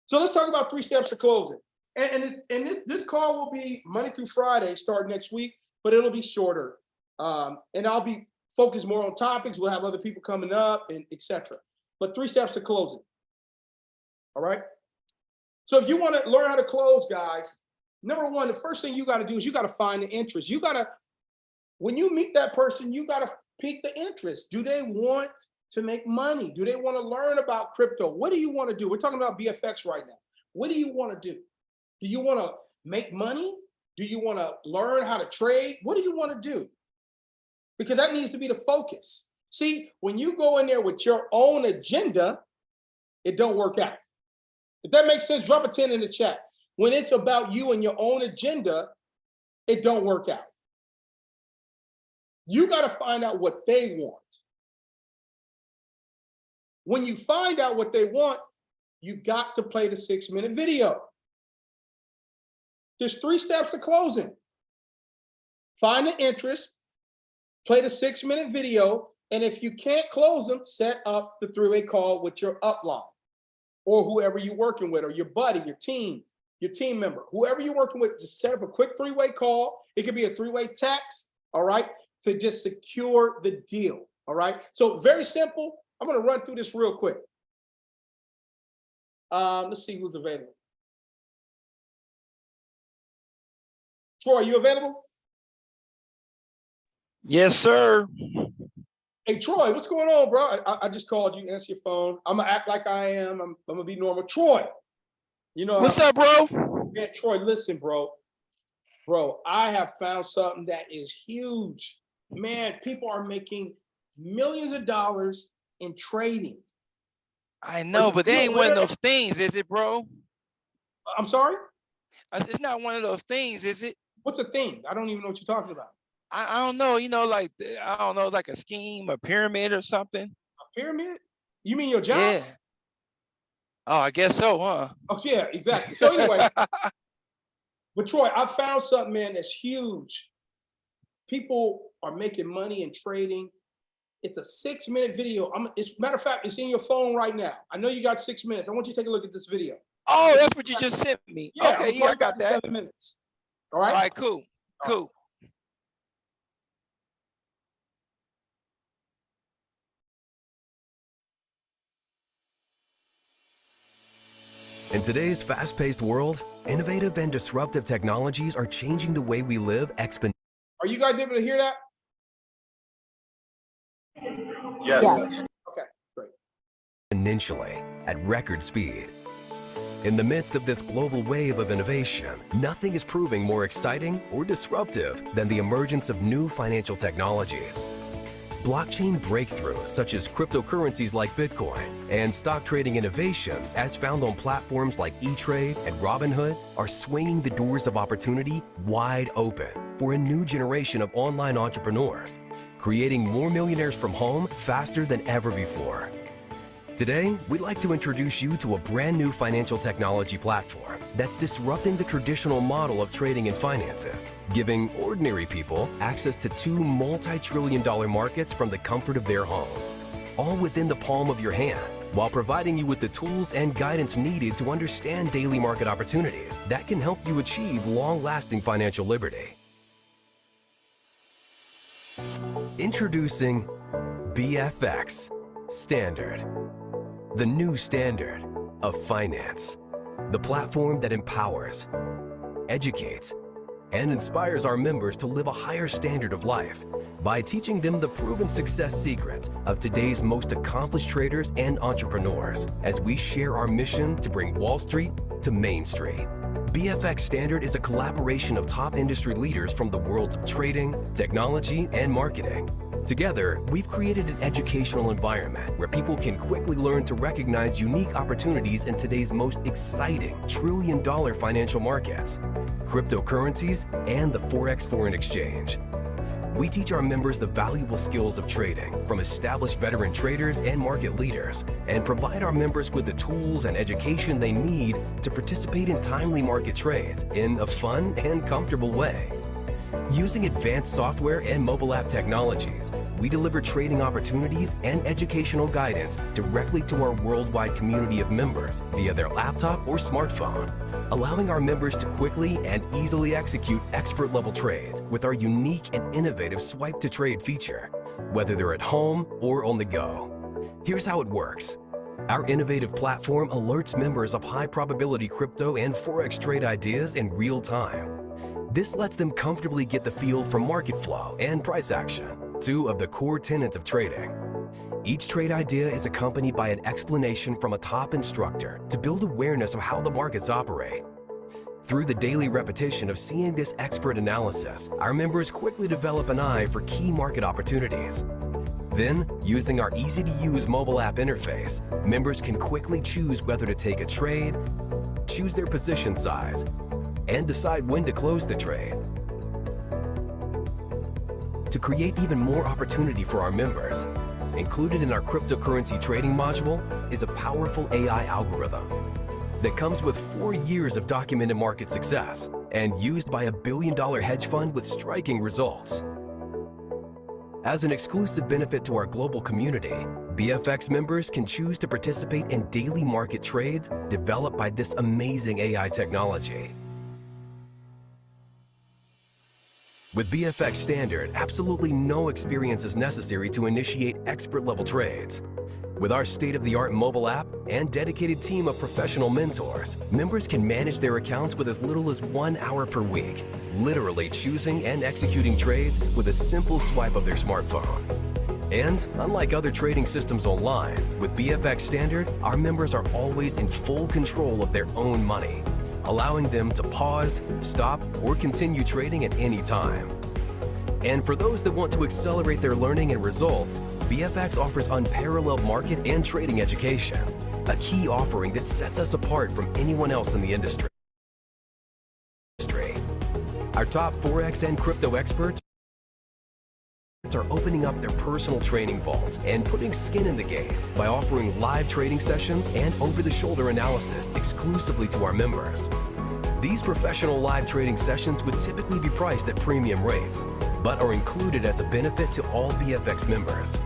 So let's talk about 3 steps to closing. And this call will be Monday through Friday, starting next week, but it'll be shorter. And I'll be focused more on topics. We'll have other people coming up and etc. But 3 steps to closing. All right. So if you want to learn how to close, guys, number one, the first thing you got to do is you got to find the interest. You got to, when you meet that person, you got to pique the interest. Do they want to make money? Do they want to learn about crypto? What do you want to do? We're talking about BFX right now. What do you want to do? Do you want to make money? Do you want to learn how to trade? What do you want to do? Because that needs to be the focus. See, when you go in there with your own agenda, it don't work out. If that makes sense, drop a 10 in the chat. When it's about you and your own agenda, it don't work out. You got to find out what they want. When you find out what they want, you got to play the 6-minute video. There's 3 steps to closing. Find the interest, play the 6-minute video, and if you can't close them, set up the 3-way call with your upline or whoever you're working with, or your buddy, your team member, whoever you're working with. Just set up a quick 3-way call. It could be a 3-way text, all right, to just secure the deal, all right? So very simple. I'm going to run through this real quick. Let's see who's available. Troy, you available? Yes, sir. Hey, Troy, what's going on, bro? I just called you. Answer your phone. I'm going to act like I am. I'm going to be normal. Troy, you know. What's up, bro? Man, Troy, listen, bro. Bro, I have found something that is huge. Man, people are making millions of dollars in trading. I know, but they ain't one of those things, is it, bro? I'm sorry? It's not one of those things, is it? What's a thing? I don't even know what you're talking about. I don't know, you know, like, I don't know, like a scheme, a pyramid or something. A pyramid? You mean your job? Yeah. Oh, I guess so, huh? Oh, yeah, exactly. So anyway, but Troy, I found something, man, that's huge. People are making money in trading. It's a 6-minute video. Matter of fact, it's in your phone right now. I know you got 6 minutes. I want you to take a look at this video. Oh, that's what you just sent me. Yeah, okay, yeah, I got that. 7 minutes. All right? All right, cool, cool. In today's fast-paced world, innovative and disruptive technologies are changing the way we live exponentially. Are you guys able to hear that? Yes. Yes. Okay, great. Exponentially at record speed. In the midst of this global wave of innovation, nothing is proving more exciting or disruptive than the emergence of new financial technologies. Blockchain breakthroughs such as cryptocurrencies like Bitcoin and stock trading innovations as found on platforms like E-Trade and Robinhood are swinging the doors of opportunity wide open for a new generation of online entrepreneurs, creating more millionaires from home faster than ever before. Today, we'd like to introduce you to a brand new financial technology platform that's disrupting the traditional model of trading and finances, giving ordinary people access to two multi-trillion-dollar markets from the comfort of their homes, all within the palm of your hand, while providing you with the tools and guidance needed to understand daily market opportunities that can help you achieve long-lasting financial liberty. Introducing BFX Standard, the new standard of finance, the platform that empowers, educates, and inspires our members to live a higher standard of life by teaching them the proven success secrets of today's most accomplished traders and entrepreneurs as we share our mission to bring Wall Street to Main Street. BFX Standard is a collaboration of top industry leaders from the worlds of trading, technology, and marketing. Together, we've created an educational environment where people can quickly learn to recognize unique opportunities in today's most exciting trillion-dollar financial markets, cryptocurrencies, and the Forex foreign exchange. We teach our members the valuable skills of trading from established veteran traders and market leaders, and provide our members with the tools and education they need to participate in timely market trades in a fun and comfortable way. Using advanced software and mobile app technologies, we deliver trading opportunities and educational guidance directly to our worldwide community of members via their laptop or smartphone, allowing our members to quickly and easily execute expert-level trades with our unique and innovative swipe-to-trade feature, whether they're at home or on the go. Here's how it works. Our innovative platform alerts members of high-probability crypto and Forex trade ideas in real time. This lets them comfortably get the feel for market flow and price action, two of the core tenets of trading. Each trade idea is accompanied by an explanation from a top instructor to build awareness of how the markets operate. Through the daily repetition of seeing this expert analysis, our members quickly develop an eye for key market opportunities. Then, using our easy-to-use mobile app interface, members can quickly choose whether to take a trade, choose their position size, and decide when to close the trade. To create even more opportunity for our members, included in our cryptocurrency trading module is a powerful AI algorithm that comes with 4 years of documented market success and used by a billion-dollar hedge fund with striking results. As an exclusive benefit to our global community, BFX members can choose to participate in daily market trades developed by this amazing AI technology. With BFX Standard, absolutely no experience is necessary to initiate expert-level trades. With our state-of-the-art mobile app and dedicated team of professional mentors, members can manage their accounts with as little as 1 hour per week, literally choosing and executing trades with a simple swipe of their smartphone. And unlike other trading systems online, with BFX Standard, our members are always in full control of their own money, allowing them to pause, stop, or continue trading at any time. And for those that want to accelerate their learning and results, BFX offers unparalleled market and trading education, a key offering that sets us apart from anyone else in the industry. Our top Forex and crypto experts are opening up their personal training vaults and putting skin in the game by offering live trading sessions and over-the-shoulder analysis exclusively to our members. These professional live trading sessions would typically be priced at premium rates, but are included as a benefit to all BFX members.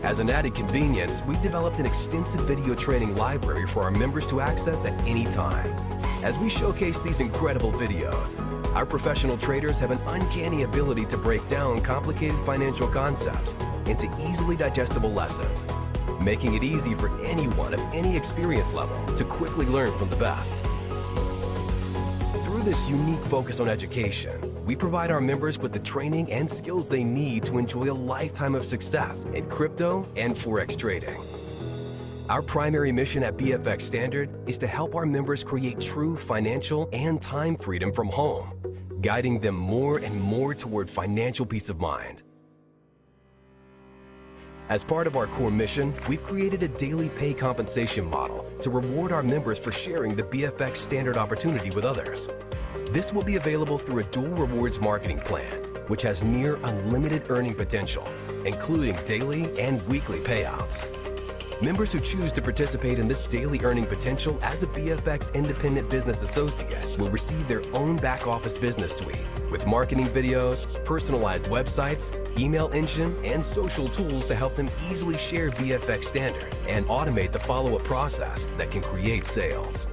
As an added convenience, we've developed an extensive video training library for our members to access at any time. As we showcase these incredible videos, our professional traders have an uncanny ability to break down complicated financial concepts into easily digestible lessons, making it easy for anyone of any experience level to quickly learn from the best. Through this unique focus on education, we provide our members with the training and skills they need to enjoy a lifetime of success in crypto and Forex trading. Our primary mission at BFX Standard is to help our members create true financial and time freedom from home, guiding them more and more toward financial peace of mind. As part of our core mission, we've created a daily pay compensation model to reward our members for sharing the BFX Standard opportunity with others. This will be available through a dual rewards marketing plan, which has near unlimited earning potential, including daily and weekly payouts. Members who choose to participate in this daily earning potential as a BFX Independent Business Associate will receive their own back office business suite with marketing videos, personalized websites, email engine, and social tools to help them easily share BFX Standard and automate the follow-up process that can create sales.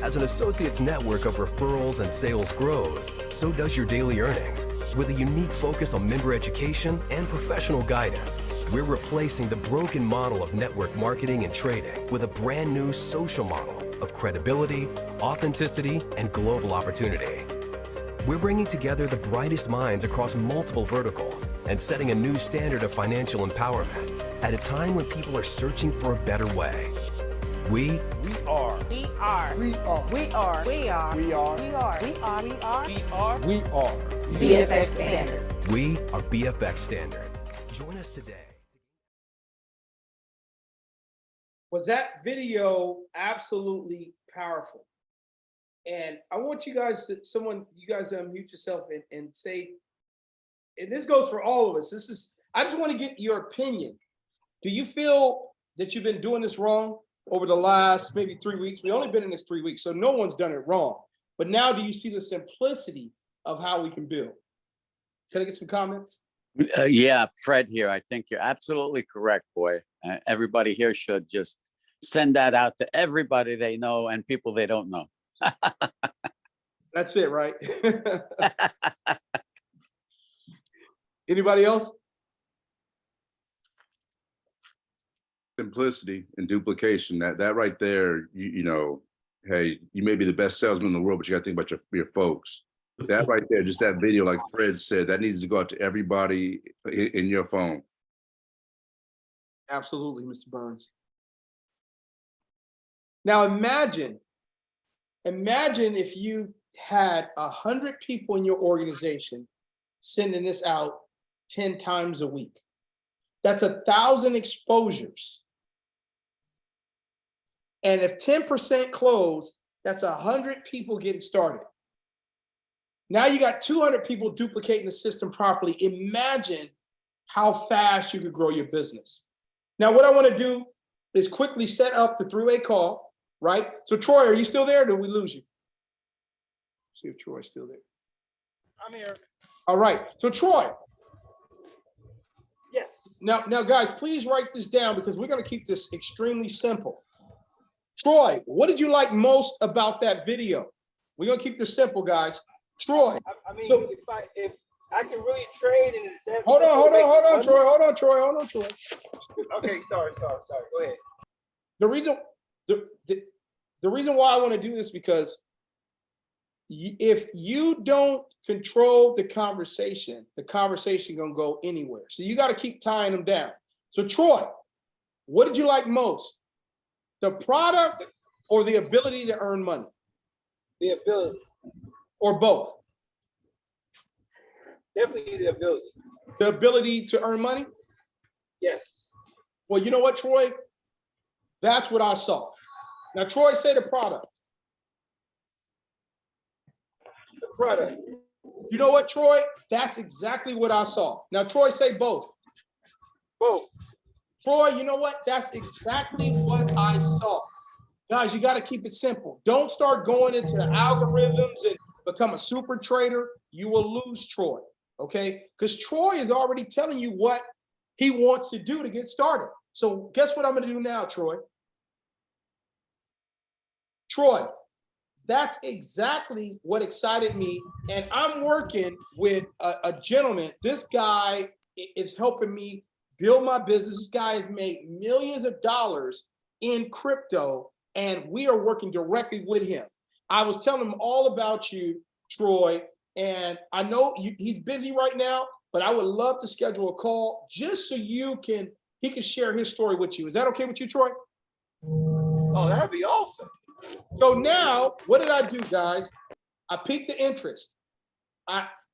As an associate's network of referrals and sales grows, so does your daily earnings. With a unique focus on member education and professional guidance, we're replacing the broken model of network marketing and trading with a brand new social model of credibility, authenticity, and global opportunity. We're bringing together the brightest minds across multiple verticals and setting a new standard of financial empowerment at a time when people are searching for a better way. We are BFX Standard. We are BFX Standard. Join us today. Was that video absolutely powerful? And I want you guys to, you guys to unmute yourself and say, and this goes for all of us. I just want to get your opinion. Do you feel that you've been doing this wrong over the last maybe 3 weeks? We've only been in this 3 weeks, so no one's done it wrong. But now do you see the simplicity of how we can build? Can I get some comments? Yeah, Fred here. I think you're absolutely correct, boy. Everybody here should just send that out to everybody they know and people they don't know. That's it, right? Anybody else? Simplicity and duplication. That right there, you know, hey, you may be the best salesman in the world, but you got to think about your folks. That right there, just that video, like Fred said, that needs to go out to everybody in your phone. Absolutely, Mr. Burns. Now imagine if you had 100 people in your organization sending this out 10 times a week. That's 1,000 exposures. And if 10% close, that's 100 people getting started. Now you got 200 people duplicating the system properly. Imagine how fast you could grow your business. Now, what I want to do is quickly set up the three-way call, right? So Troy, are you still there or did we lose you? See if Troy's still there. I'm here. All right, so Troy. Yes. Now guys, please write this down because we're going to keep this extremely simple. Troy, what did you like most about that video? We're going to keep this simple, guys. Troy. I mean, so, if I can really trade and it's hold on, Troy. Okay, sorry. Go ahead. The reason why I want to do this because if you don't control the conversation gonna go anywhere. So you got to keep tying them down. So Troy, what did you like most? The product or the ability to earn money? The ability. Or both? Definitely the ability. The ability to earn money? Yes. Well, you know what, Troy? That's what I saw. Now, Troy, say the product. The product. You know what, Troy? That's exactly what I saw. Now, Troy, say both. Both. Troy, you know what? That's exactly what I saw. Guys, you got to keep it simple. Don't start going into the algorithms and become a super trader. You will lose Troy, okay? Because Troy is already telling you what he wants to do to get started. So guess what I'm going to do now, Troy? Troy, that's exactly what excited me. And I'm working with a gentleman. This guy is helping me build my business. This guy has made millions of dollars in crypto, and we are working directly with him. I was telling him all about you, Troy, and I know he's busy right now, but I would love to schedule a call just so he can share his story with you. Is that okay with you, Troy? Oh, that'd be awesome. So now, what did I do, guys? I piqued the interest.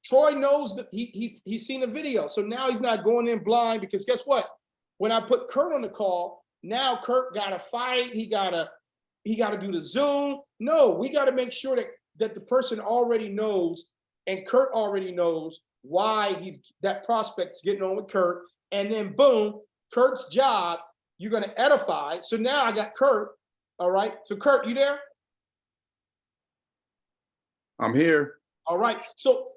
Troy knows that he's seen the video, so now he's not going in blind, because guess what? When I put Kurt on the call, now Kurt got to fight. He got to do the Zoom. No, we got to make sure that the person already knows, and Kurt already knows why that prospect is getting on with Kurt. And then boom, Kurt's job, you're going to edify. So now I got Kurt. All right. So Kurt, you there? I'm here. All right. So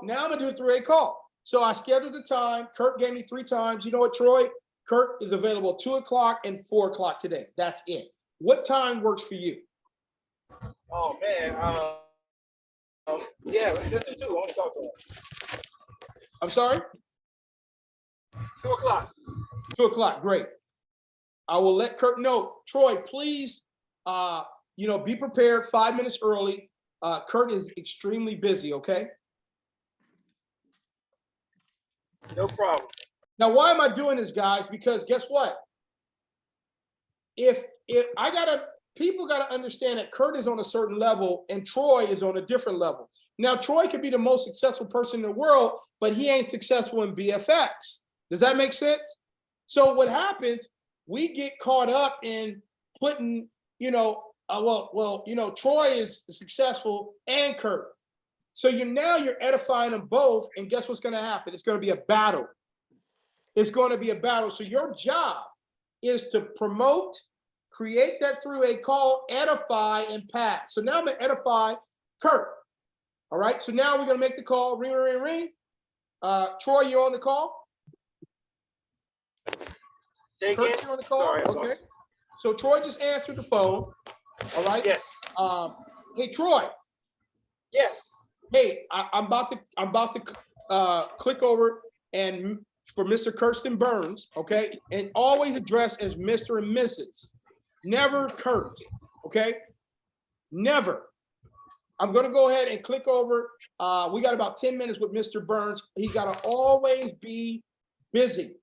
now I'm gonna do a 3-way call. So I scheduled the time. Kurt gave me 3 times. You know what, Troy? Kurt is available 2 o'clock and 4 o'clock today. That's it. What time works for you? Oh man. Yeah, let's do 2. I want to talk to him. I'm sorry? 2 o'clock. 2 o'clock. Great. I will let Kurt know. Troy, please, be prepared 5 minutes early. Kurt is extremely busy, okay? No problem. Now, why am I doing this, guys? Because guess what? People gotta understand that Kurt is on a certain level and Troy is on a different level. Now, Troy could be the most successful person in the world, but he ain't successful in BFX. Does that make sense? So what happens, we get caught up in putting, Troy is successful and Kurt. So you're edifying them both, and guess what's going to happen? It's going to be a battle. It's going to be a battle. So your job is to promote, create that 3-way call, edify, and pass. So now I'm going to edify Kurt. All right. So now we're going to make the call. Ring, ring, ring. Troy, you're on the call. Say again? Kurt, you're on the call. Sorry, okay. So Troy just answered the phone. All right. Yes. Hey, Troy. Yes. Hey, I'm about to click over and for Mr. Kirsten Burns, okay, and always address as Mr. and Mrs. Never Kurt, okay, never. I'm gonna go ahead and click over. We got about 10 minutes with Mr. Burns. He gotta always be busy,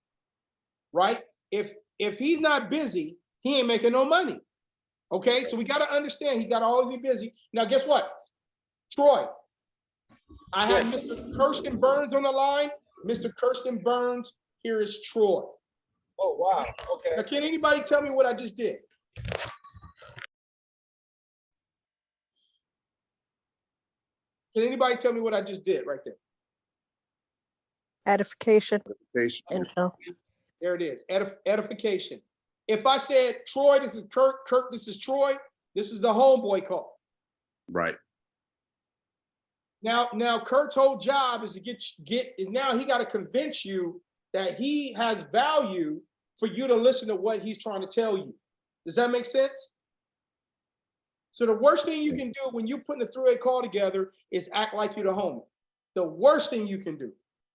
right? If he's not busy, he ain't making no money. Okay, so we gotta understand he gotta always be busy. Now, guess what, Troy? I have Mr. Kirsten Burns on the line. Mr. Kirsten Burns, here is Troy. Oh, wow. Okay. Now, can anybody tell me what I just did? Can anybody tell me what I just did right there? Edification. Info. There it is, edification. If I said, Troy, this is Kurt, Kurt, this is Troy, this is the homeboy call. Right. Now Kurt's whole job is to now he got to convince you that he has value for you to listen to what he's trying to tell you. Does that make sense? So the worst thing you can do when you're putting a 3-way call together is act like you're the homie. The worst thing you can do,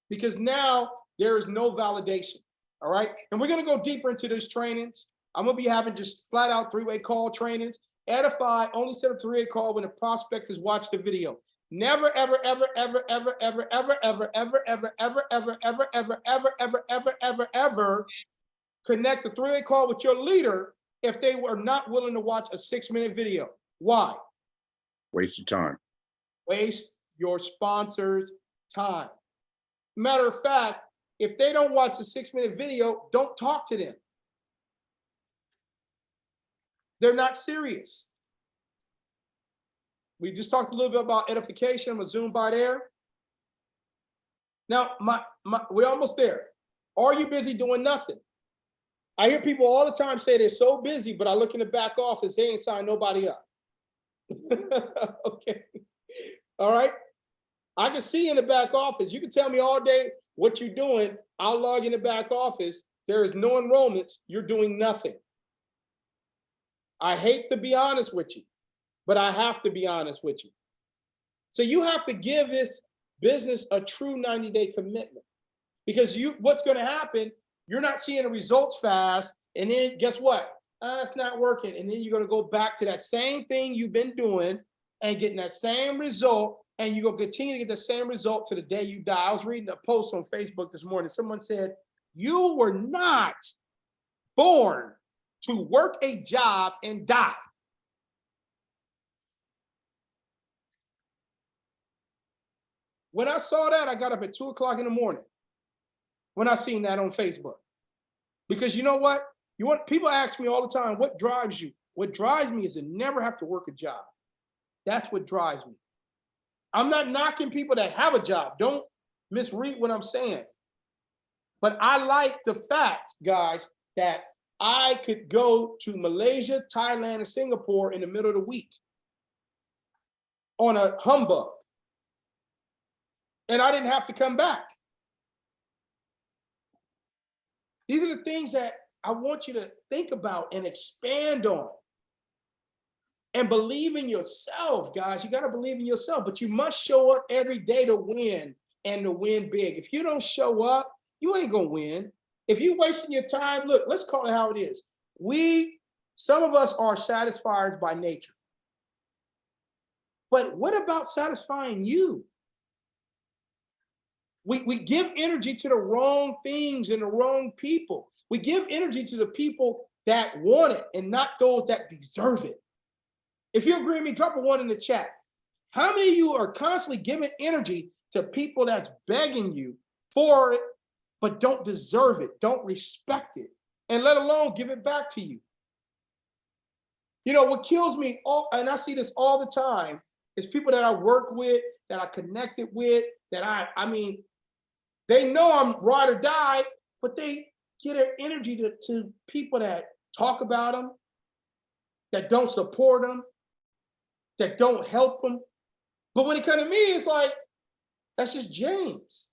because now there is no validation. All right. And we're going to go deeper into these trainings. I'm going to be having just flat out 3-way call trainings. Edify, only set a 3-way call when the prospect has watched the video. Never, ever, ever, ever, ever, ever, ever, ever, ever, ever, ever, ever, ever, ever, ever, ever, ever, ever, ever connect a 3-way call with your leader if they were not willing to watch a 6-minute video. Why? Waste of time. Waste your sponsor's time. Matter of fact, if they don't watch a 6-minute video, don't talk to them. They're not serious. We just talked a little bit about edification. I'm gonna zoom by there. Now, we're almost there. Are you busy doing nothing? I hear people all the time say they're so busy, but I look in the back office, they ain't signed nobody up. Okay. All right. I can see in the back office. You can tell me all day what you're doing. I'll log in the back office. There is no enrollments. You're doing nothing. I hate to be honest with you, but I have to be honest with you. So you have to give this business a true 90-day commitment, because what's going to happen, you're not seeing the results fast. And then guess what? It's not working. And then you're going to go back to that same thing you've been doing and getting that same result. And you're going to continue to get the same result to the day you die. I was reading a post on Facebook this morning. Someone said, you were not born to work a job and die. When I saw that, I got up at 2 o'clock in the morning when I seen that on Facebook. Because you know what? People ask me all the time, what drives you? What drives me is to never have to work a job. That's what drives me. I'm not knocking people that have a job. Don't misread what I'm saying. But I like the fact, guys, that I could go to Malaysia, Thailand, and Singapore in the middle of the week on a humbug. And I didn't have to come back. These are the things that I want you to think about and expand on. And believe in yourself, guys. You got to believe in yourself, but you must show up every day to win and to win big. If you don't show up, you ain't going to win. If you're wasting your time, look, let's call it how it is. Some of us are satisfiers by nature. But what about satisfying you? We give energy to the wrong things and the wrong people. We give energy to the people that want it and not those that deserve it. If you agree with me, drop a 1 in the chat. How many of you are constantly giving energy to people that's begging you for it, but don't deserve it, don't respect it, and let alone give it back to you? You know, what kills me, and I see this all the time, is people that I work with, that I connected with, that I mean, they know I'm ride or die, but they get their energy to people that talk about them, that don't support them, that don't help them. But when it comes to me, it's like, that's just James.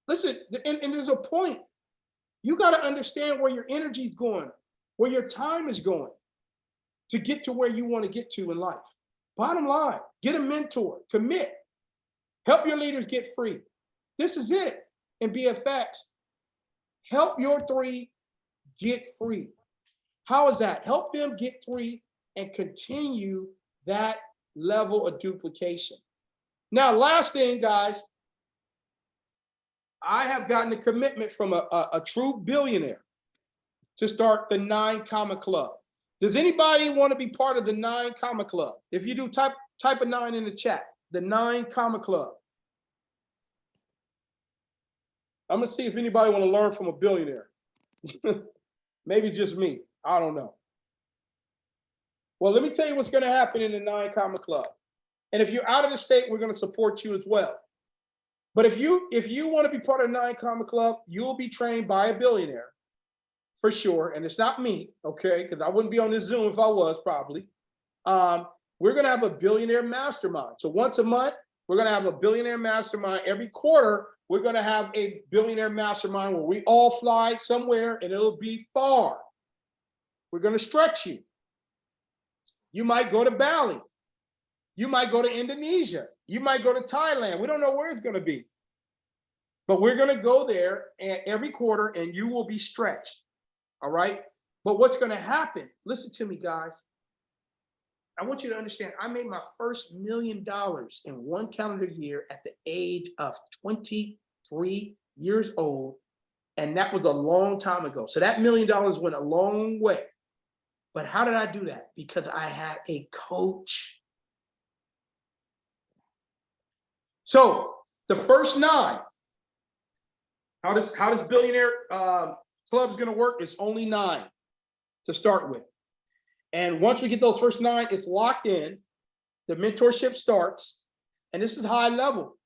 Listen, and there's a point. You got to understand where your energy is going, where your time is going to get to where you want to get to in life. Bottom line, get a mentor, commit, help your leaders get free. This is it in BFX. Help your 3 get free. How is that? Help them get free and continue that level of duplication. Now, last thing, guys, I have gotten a commitment from a true billionaire to start the 9 Comma Club. Does anybody want to be part of the 9 Comma Club? If you do, type a 9 in the chat. The 9 Comma Club. I'm gonna see if anybody want to learn from a billionaire. Maybe just me. I don't know. Well, let me tell you what's going to happen in the 9 Comma Club. And if you're out of the state, we're going to support you as well. But if you want to be part of the 9 Comma Club, you will be trained by a billionaire for sure. And it's not me, okay? Because I wouldn't be on this Zoom if I was, probably. We're going to have a billionaire mastermind. So once a month, we're going to have a billionaire mastermind. Every quarter, we're going to have a billionaire mastermind where we all fly somewhere and it'll be far. We're going to stretch you. You might go to Bali. You might go to Indonesia. You might go to Thailand. We don't know where it's going to be. But we're going to go there every quarter and you will be stretched. All right? But what's going to happen? Listen to me, guys. I want you to understand, I made my first $1 million in 1 calendar year at the age of 23 years old. And that was a long time ago. So that $1 million went a long way. But how did I do that? Because I had a coach. So the first 9, how this billionaire club is going to work? It's only 9 to start with. And once we get those first 9, it's locked in. The mentorship starts. And this is high level.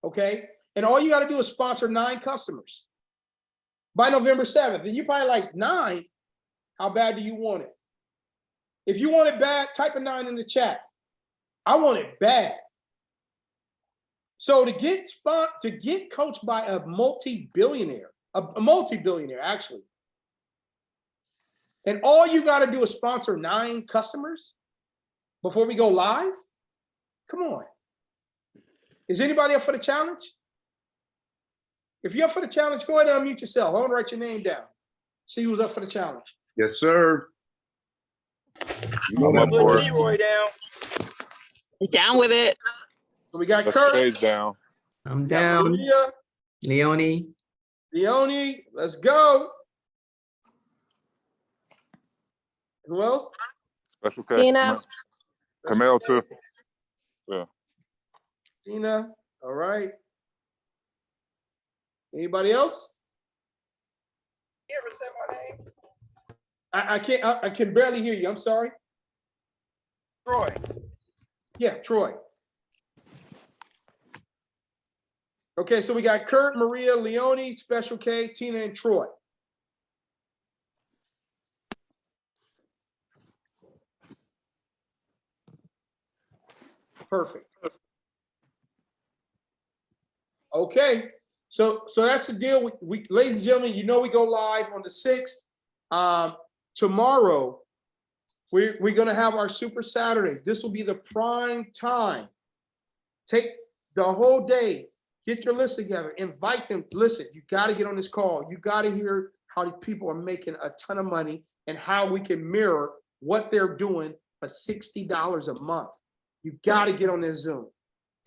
Okay? And all you got to do is sponsor 9 customers by November 7th. And you're probably like, 9? How bad do you want it? If you want it bad, type a 9 in the chat. I want it bad. So to get coached by a multi-billionaire, actually, and all you got to do is sponsor 9 customers before we go live? Come on. Is anybody up for the challenge? If you're up for the challenge, go ahead and unmute yourself. I want to write your name down. See who's up for the challenge. Yes, sir. I'm up for it. Leroy down. Down with it. So we got Let's Kurt. Trey's down. I'm We got down. Maria, Leone. Leone, let's go. Who else? Special K. Tina. Camille too. Yeah. Tina. All right. Anybody else? You ever said my name? I can't. I can barely hear you. I'm sorry. Troy. Yeah, Troy. Okay, so we got Kurt, Maria, Leonie, Special K, Tina, and Troy. Perfect. Okay, so that's the deal. We ladies and gentlemen, you know we go live on the 6th. Tomorrow, we're gonna have our Super Saturday. This will be the prime time. Take the whole day, get your list together, invite them. Listen, you got to get on this call. You got to hear how these people are making a ton of money and how we can mirror what they're doing for $60 a month. You got to get on this Zoom,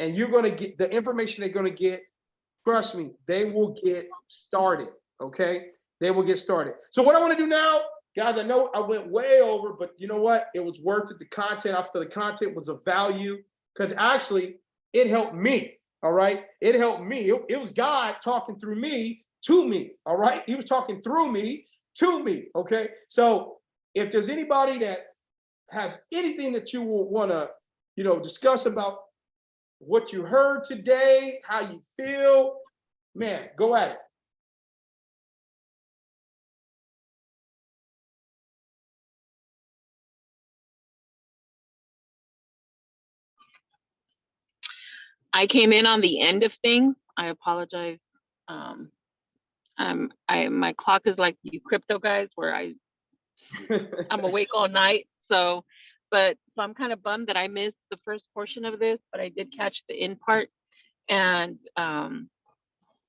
and you're going to get the information they're going to get. Trust me, they will get started. Okay, they will get started. So what I want to do now, guys, I know I went way over, but you know what? It was worth it. The content, I feel the content was of value because actually it helped me. All right, it helped me. It was God talking through me to me. All right, He was talking through me to me. Okay, so if there's anybody that has anything that you will want to, discuss about what you heard today, how you feel, man, go at it. I came in on the end of things. I apologize. My clock is like you crypto guys, where I'm awake all night. So I'm kind of bummed that I missed the first portion of this, but I did catch the end part. And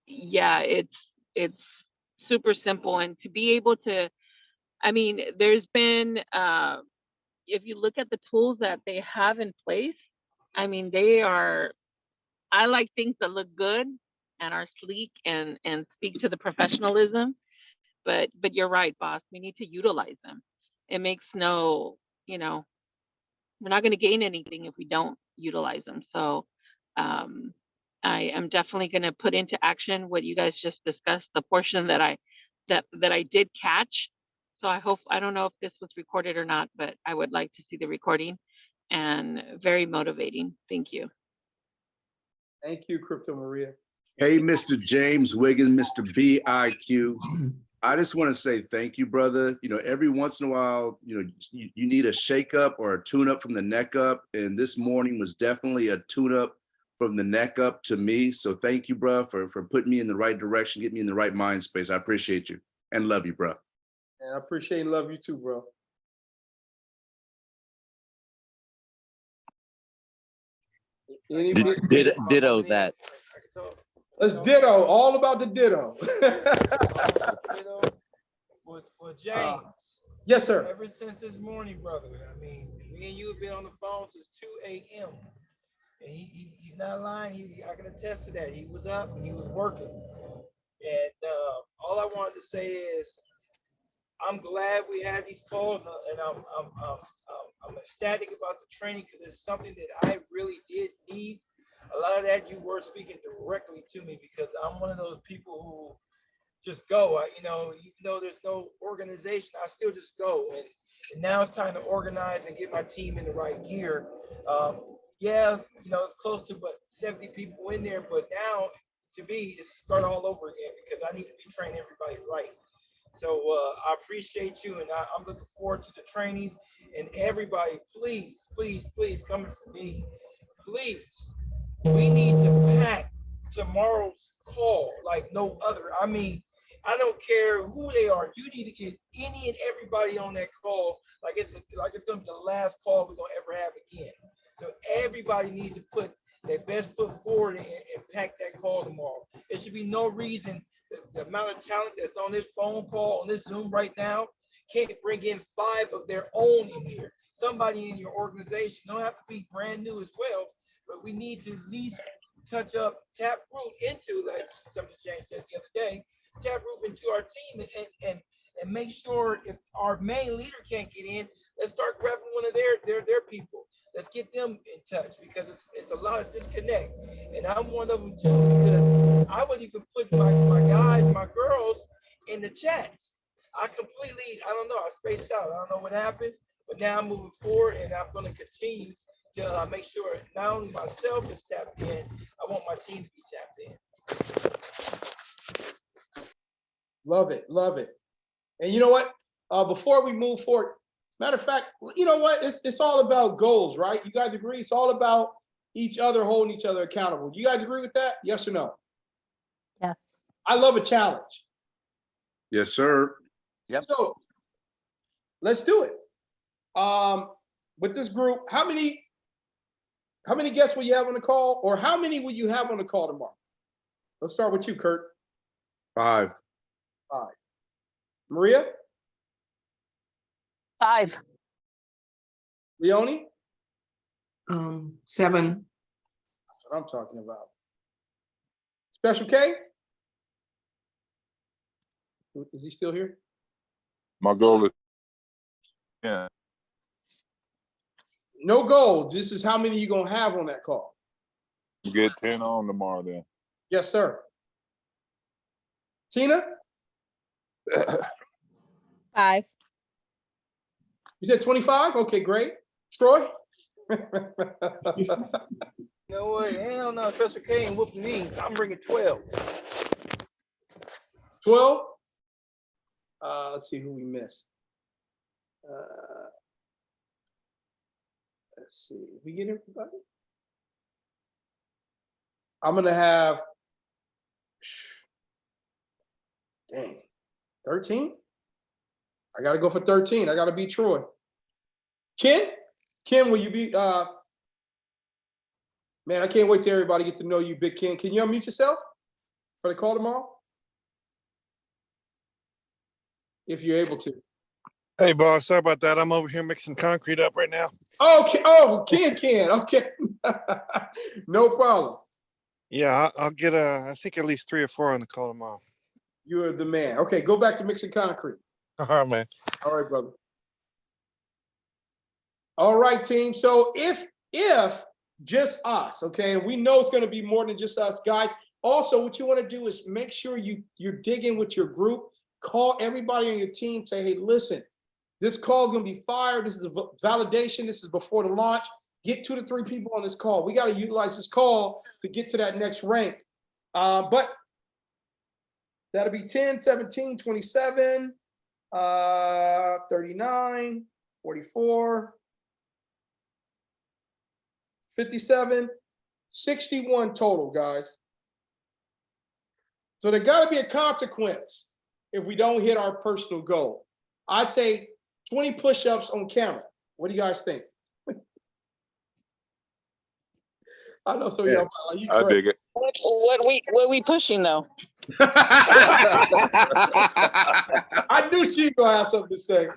yeah, it's super simple. And to be able to, I mean, there's been, if you look at the tools that they have in place, I mean, I like things that look good and are sleek and speak to the professionalism. But you're right, boss. We need to utilize them. It makes we're not going to gain anything if we don't utilize them. So I am definitely going to put into action what you guys just discussed, the portion that I did catch. So I don't know if this was recorded or not, but I would like to see the recording, and very motivating. Thank you. Thank you, Crypto Maria. Hey, Mr. James Wiggins, Mr. BIQ. I just want to say thank you, brother. Every once in a while, you need a shake up or a tune up from the neck up. And this morning was definitely a tune up from the neck up to me. So thank you, bro, for putting me in the right direction, getting me in the right mind space. I appreciate you and love you, bro. And I appreciate and love you too, bro. Ditto that. Let's ditto, all about the ditto. Well, James. Yes, sir. Ever since this morning, brother, I mean, me and you have been on the phone since 2 a.m. And he's not lying. I can attest to that. He was up and he was working. And all I wanted to say is, I'm glad we had these calls, and I'm ecstatic about the training because it's something that I really did need. A lot of that you were speaking directly to me because I'm one of those people who just go. Even though there's no organization, I still just go. And now it's time to organize and get my team in the right gear. It's close to 70 people in there, but now to me, it's start all over again because I need to be training everybody right. So I appreciate you, and I'm looking forward to the trainings. And everybody, please, please, please, coming from me, please, we need to pack tomorrow's call like no other. I mean, I don't care who they are. You need to get any and everybody on that call like it's going to be the last call we're going to ever have again. So everybody needs to put their best foot forward and pack that call tomorrow. There should be no reason the amount of talent that's on this phone call, on this Zoom right now, can't bring in 5 of their own in here. Somebody in your organization, don't have to be brand new as well, but we need to at least touch up, tap root into, like somebody James said the other day, tap root into our team and make sure if our main leader can't get in, let's start grabbing one of their people. Let's get them in touch because it's a lot of disconnect. And I'm one of them too, because I would even put my guys, my girls in the chats. I don't know, I spaced out. I don't know what happened, but now I'm moving forward and I'm going to continue to make sure not only myself is tapped in, I want my team to be tapped in. Love it, love it. And you know what? Before we move forward, matter of fact, you know what? It's all about goals, right? You guys agree? It's all about each other holding each other accountable. You guys agree with that? Yes or no? Yes. I love a challenge. Yes, sir. Yep. So let's do it. With this group, how many guests will you have on the call, or how many will you have on the call tomorrow? Let's start with you, Kurt. 5. 5. Maria? 5. Leonie? 7. That's what I'm talking about. Special K? Is he still here? My goal is, yeah, No goals. This is how many you gonna have on that call. get 10 on tomorrow then. Yes, sir. Tina? 5. You said 25? Okay, great. Troy? You know what? Hell no, Special K ain't whooping me. I'm bringing 12. 12? Let's see who we missed. Let's see. We get everybody? I'm gonna have, dang, 13? I gotta go for 13. I gotta beat Troy. Ken, will you be, man, I can't wait till everybody get to know you, Big Ken. Can you unmute yourself for the call tomorrow? If you're able to. Hey, boss, sorry about that. I'm over here mixing concrete up right now. Okay. Oh, Ken. Okay. No problem. Yeah, I'll get I think at least 3 or 4 on the call tomorrow. You're the man. Okay, go back to mixing concrete. All right, man. All right, brother. All right, team. So if just us, okay, and we know it's going to be more than just us, guys. Also, what you want to do is make sure you're digging with your group. Call everybody on your team. Say, hey, listen, this call is going to be fired. This is a validation. This is before the launch. Get 2 to 3 people on this call. We got to utilize this call to get to that next rank. But that'll be 10, 17, 27, 39, 44, 57, 61 total, guys. So there got to be a consequence if we don't hit our personal goal. I'd say 20 push-ups on camera. What do you guys think? I know some of y'all might like, you I dig crazy. it. What we pushing though? I knew she'd gonna have something to say.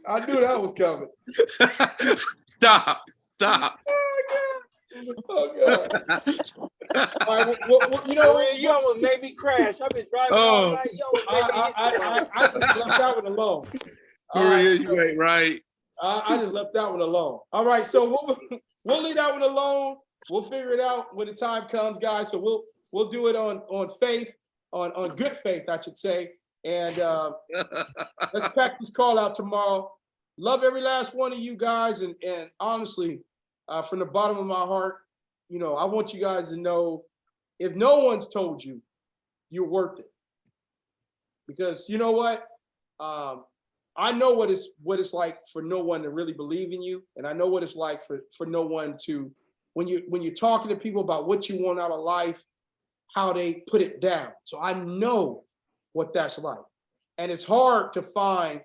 I knew that was coming. Stop. Oh God. All right, well, you know, Maria, you almost made me crash. I've been driving all night. You almost made me hit I just left that one alone. All Maria, right, you ain't right. I just left that one alone. All right, so we'll leave that one alone. We'll figure it out when the time comes, guys. So we'll do it on faith, on good faith, I should say. And let's pack this call out tomorrow. Love every last one of you guys, and honestly, from the bottom of my heart, you know, I want you guys to know, if no one's told you, you're worth it. Because you know what? I know what it's like for no one to really believe in you, and I know what it's like for no one to, when you're talking to people about what you want out of life, how they put it down. So I know what that's like. And it's hard to find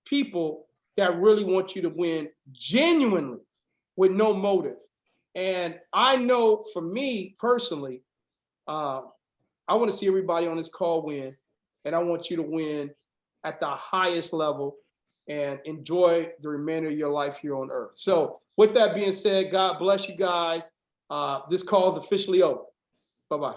people that really want you to win genuinely with no motive. And I know for me personally, I want to see everybody on this call win, and I want you to win at the highest level and enjoy the remainder of your life here on earth. So with that being said, God bless you guys. This call is officially over. Bye-bye.